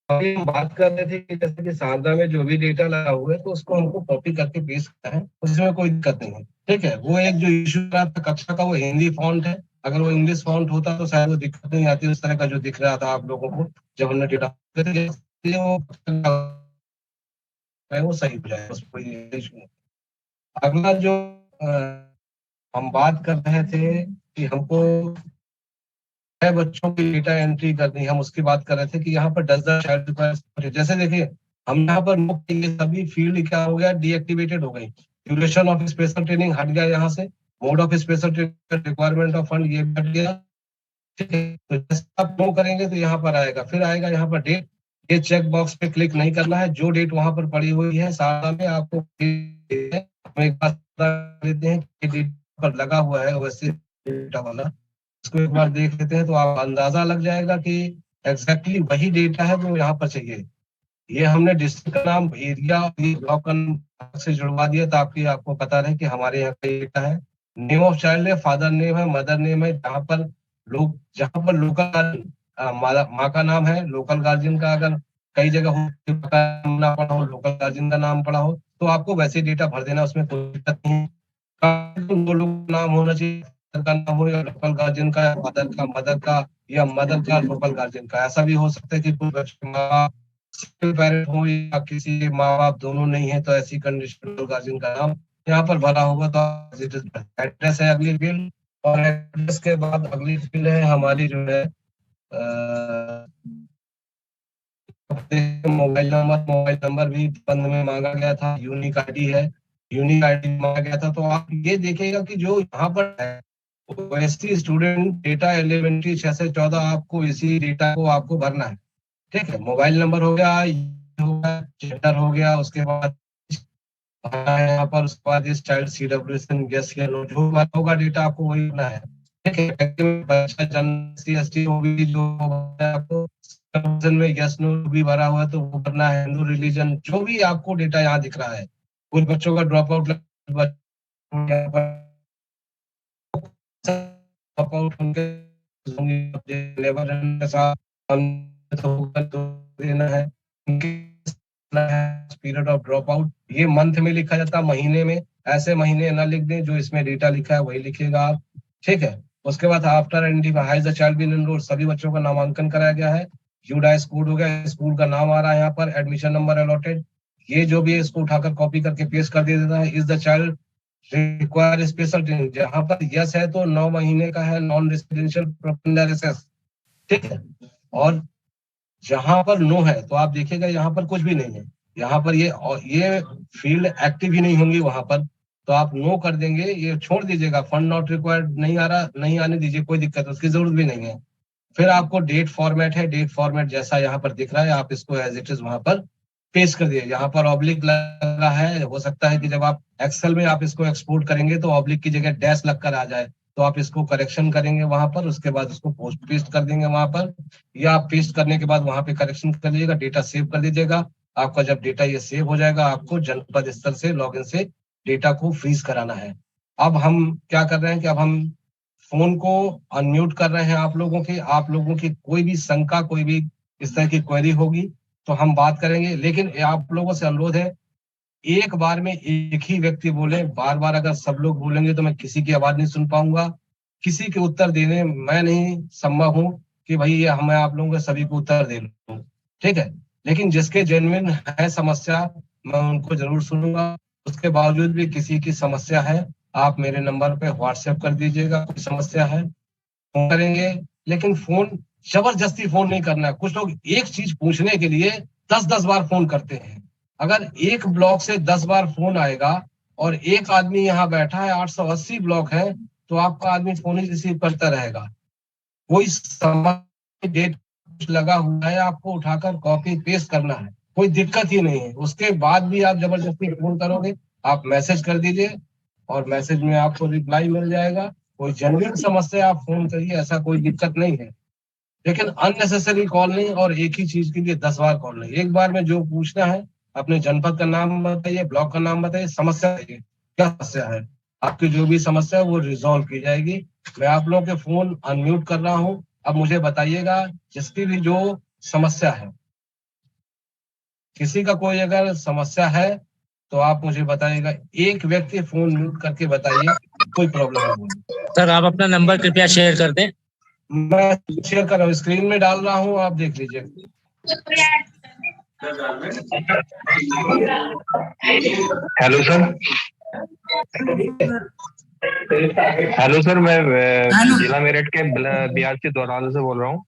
अभी हम बात कर रहे थे कि जैसे कि शारदा में जो भी डेटा लगा हुआ है तो उसको हमको कॉपी करके पेस्ट करना है, उसमें कोई दिक्कत नहीं है। ठीक है, वो एक जो इशू रहा था कक्षा का वो हिंदी फॉन्ट है। अगर वो इंग्लिश फॉन्ट होता तो शायद वो दिक्कत नहीं आती उस तरह का जो दिख रहा था आप लोगों को जब हमने डेटा वो सही हो जाए, उसको कोई इशू नहीं। अगला जो हम बात कर रहे थे कि हमको बच्चों की डेटा एंट्री करनी है, हम उसकी बात कर रहे थे कि यहाँ पर डज द चाइल्ड रिक्वायर, जैसे देखिए हम यहाँ पर ये सभी फील्ड क्या हो गया डीएक्टिवेटेड हो गई। ड्यूरेशन ऑफ स्पेशल ट्रेनिंग हट गया यहाँ से, mode of special training, requirement of fund ये भी हट गया। ठीक है, तो जैसे आप नो करेंगे तो यहाँ पर आएगा, फिर आएगा यहाँ पर डेट। ये चेक बॉक्स पे क्लिक नहीं करना है, जो डेट वहां पर पड़ी हुई है सारा में आपको हम एक बात बता देते हैं कि डेट पर लगा हुआ है वैसे डेटा वाला इसको एक बार देख लेते हैं तो आप अंदाजा लग जाएगा कि एग्जैक्टली वही डेटा है जो यहाँ पर चाहिए। ये हमने डिस्ट्रिक्ट का नाम, एरिया, ब्लॉक का नाम से जुड़वा दिया ताकि आपको पता रहे कि हमारे यहाँ का डेटा है। नेम ऑफ चाइल्ड है, फादर नेम है, मदर नेम है, जहाँ पर लोकल माँ का नाम है, लोकल गार्जियन का अगर कई जगह हो ना पड़ा हो, लोकल गार्जियन का नाम पड़ा हो, तो आपको वैसे डेटा भर देना, उसमें कोई दिक्कत नहीं है। दो लोग नाम होना चाहिए, का नाम हो या लोकल गार्जियन का, फादर का, मदर का, या मदर का लोकल गार्जियन का। ऐसा भी हो सकता है कि कोई बच्चे माँ सिंगल पेरेंट हो या किसी के माँ बाप दोनों नहीं है, तो ऐसी कंडीशन गार्जियन का नाम यहाँ पर भरा होगा। तो एड्रेस है अगली फील्ड, और एड्रेस के बाद अगली फील्ड है हमारी जो है मोबाइल नंबर भी बंद में मांगा गया था, यूनिक आईडी है, यूनिक आईडी मांगा गया था। तो आप ये देखिएगा कि जो यहाँ पर है ओएससी स्टूडेंट डेटा एलिमेंट्री 6 से 14, आपको इसी डेटा को आपको भरना है। ठीक है, मोबाइल नंबर हो गया, जेंडर हो गया, उसके बाद यहाँ पर उसके बाद इस चाइल्ड CWSN यस या नो जो होगा डेटा आपको वही भरना है। ठीक है, बच्चा जन्म SC/ST होगी जो आपको में यस नो भी भरा हुआ है तो वो भरना है। हिंदू रिलीजन जो भी आपको डेटा यहाँ दिख रहा है, कुछ बच्चों का ड्रॉप आउट देना है, पीरियड ऑफ ड्रॉप आउट ये मंथ में लिखा जाता है, महीने में ऐसे महीने ना लिख दें, जो इसमें डेटा लिखा है वही लिखिएगा आप। ठीक है, उसके बाद after identify the child been enrolled, सभी बच्चों का नामांकन कराया गया है। यूडाइस कोड हो गया, स्कूल का नाम आ रहा है यहाँ पर, एडमिशन नंबर अलॉटेड, ये जो भी है इसको उठाकर कॉपी करके पेस्ट कर दे देता है। Is the child require special training, जहां पर यस है तो 9 महीने का है नॉन रेसिडेंशियल प्रोपेंडर एसेस। ठीक है, और जहां पर नो है तो आप देखिएगा यहाँ पर कुछ भी नहीं है, यहाँ पर ये फील्ड एक्टिव ही नहीं होंगी वहां पर, तो आप नो कर देंगे, ये छोड़ दीजिएगा, फंड नॉट रिक्वायर्ड नहीं आ रहा, नहीं आने दीजिए, कोई दिक्कत, उसकी जरूरत भी नहीं है। फिर आपको डेट फॉर्मेट है, डेट फॉर्मेट जैसा यहाँ पर दिख रहा है आप इसको एज इट इज वहां पर पेस्ट कर दिए। यहाँ पर ऑब्लिक लगा है, हो सकता है कि जब आप एक्सेल में आप इसको एक्सपोर्ट करेंगे तो ऑब्लिक की जगह डैश लगकर आ जाए, तो आप इसको करेक्शन करेंगे वहां पर, उसके बाद इसको पोस्ट पेस्ट कर देंगे वहां पर, या आप पेस्ट करने के बाद वहां पे करेक्शन कर लीजिएगा, डेटा सेव कर लीजिएगा। आपका जब डेटा ये सेव हो जाएगा, आपको जनपद स्तर से लॉगिन से डेटा को फ्रीज कराना है। अब हम क्या कर रहे हैं कि अब हम फोन को अनम्यूट कर रहे हैं आप लोगों की कोई भी शंका, कोई भी इस तरह की क्वेरी होगी तो हम बात करेंगे, लेकिन आप लोगों से अनुरोध है एक बार में एक ही व्यक्ति बोले, बार बार अगर सब लोग बोलेंगे तो मैं किसी की आवाज नहीं सुन पाऊंगा, किसी के उत्तर देने मैं नहीं संभव हूं कि भाई ये हमें आप लोगों के सभी को उत्तर दे लूं। ठीक है, लेकिन जिसके जेन्युइन है समस्या मैं उनको जरूर सुनूंगा। उसके बावजूद भी किसी की समस्या है, आप मेरे नंबर पे व्हाट्सएप कर दीजिएगा, कोई समस्या है फोन करेंगे, लेकिन फोन जबरदस्ती फोन नहीं करना है। कुछ लोग एक चीज पूछने के लिए 10-10 बार फोन करते हैं। अगर एक ब्लॉक से 10 बार फोन आएगा और एक आदमी यहाँ बैठा है, 880 ब्लॉक है, तो आपका आदमी फोन ही रिसीव करता रहेगा। कोई समय डेट लगा हुआ है, आपको उठाकर कॉपी पेस्ट करना है, कोई दिक्कत ही नहीं है। उसके बाद भी आप जबरदस्ती फोन करोगे, आप मैसेज कर दीजिए और मैसेज में आपको रिप्लाई मिल जाएगा। कोई जेन्युइन समस्या आप फोन करिए, ऐसा कोई दिक्कत नहीं है, लेकिन अननेसेसरी कॉल नहीं, और एक ही चीज के लिए 10 बार कॉल नहीं। एक बार में जो पूछना है, अपने जनपद का नाम बताइए, ब्लॉक का नाम बताइए, समस्या बताइए क्या समस्या है, आपकी जो भी समस्या है वो रिजॉल्व की जाएगी। मैं आप लोगों के फोन अनम्यूट कर रहा हूँ। अब मुझे बताइएगा जिसकी भी जो समस्या है, किसी का कोई अगर समस्या है तो आप मुझे बताइएगा, एक व्यक्ति फोन म्यूट करके बताइए कोई प्रॉब्लम है बोलिए। सर आप अपना नंबर कृपया शेयर कर दें। मैं शेयर कर रहा हूँ, स्क्रीन में डाल रहा हूँ, आप देख लीजिए। Hello sir. हेलो सर, मैं जिला मेरठ के BRC दोराल से बोल रहा हूँ।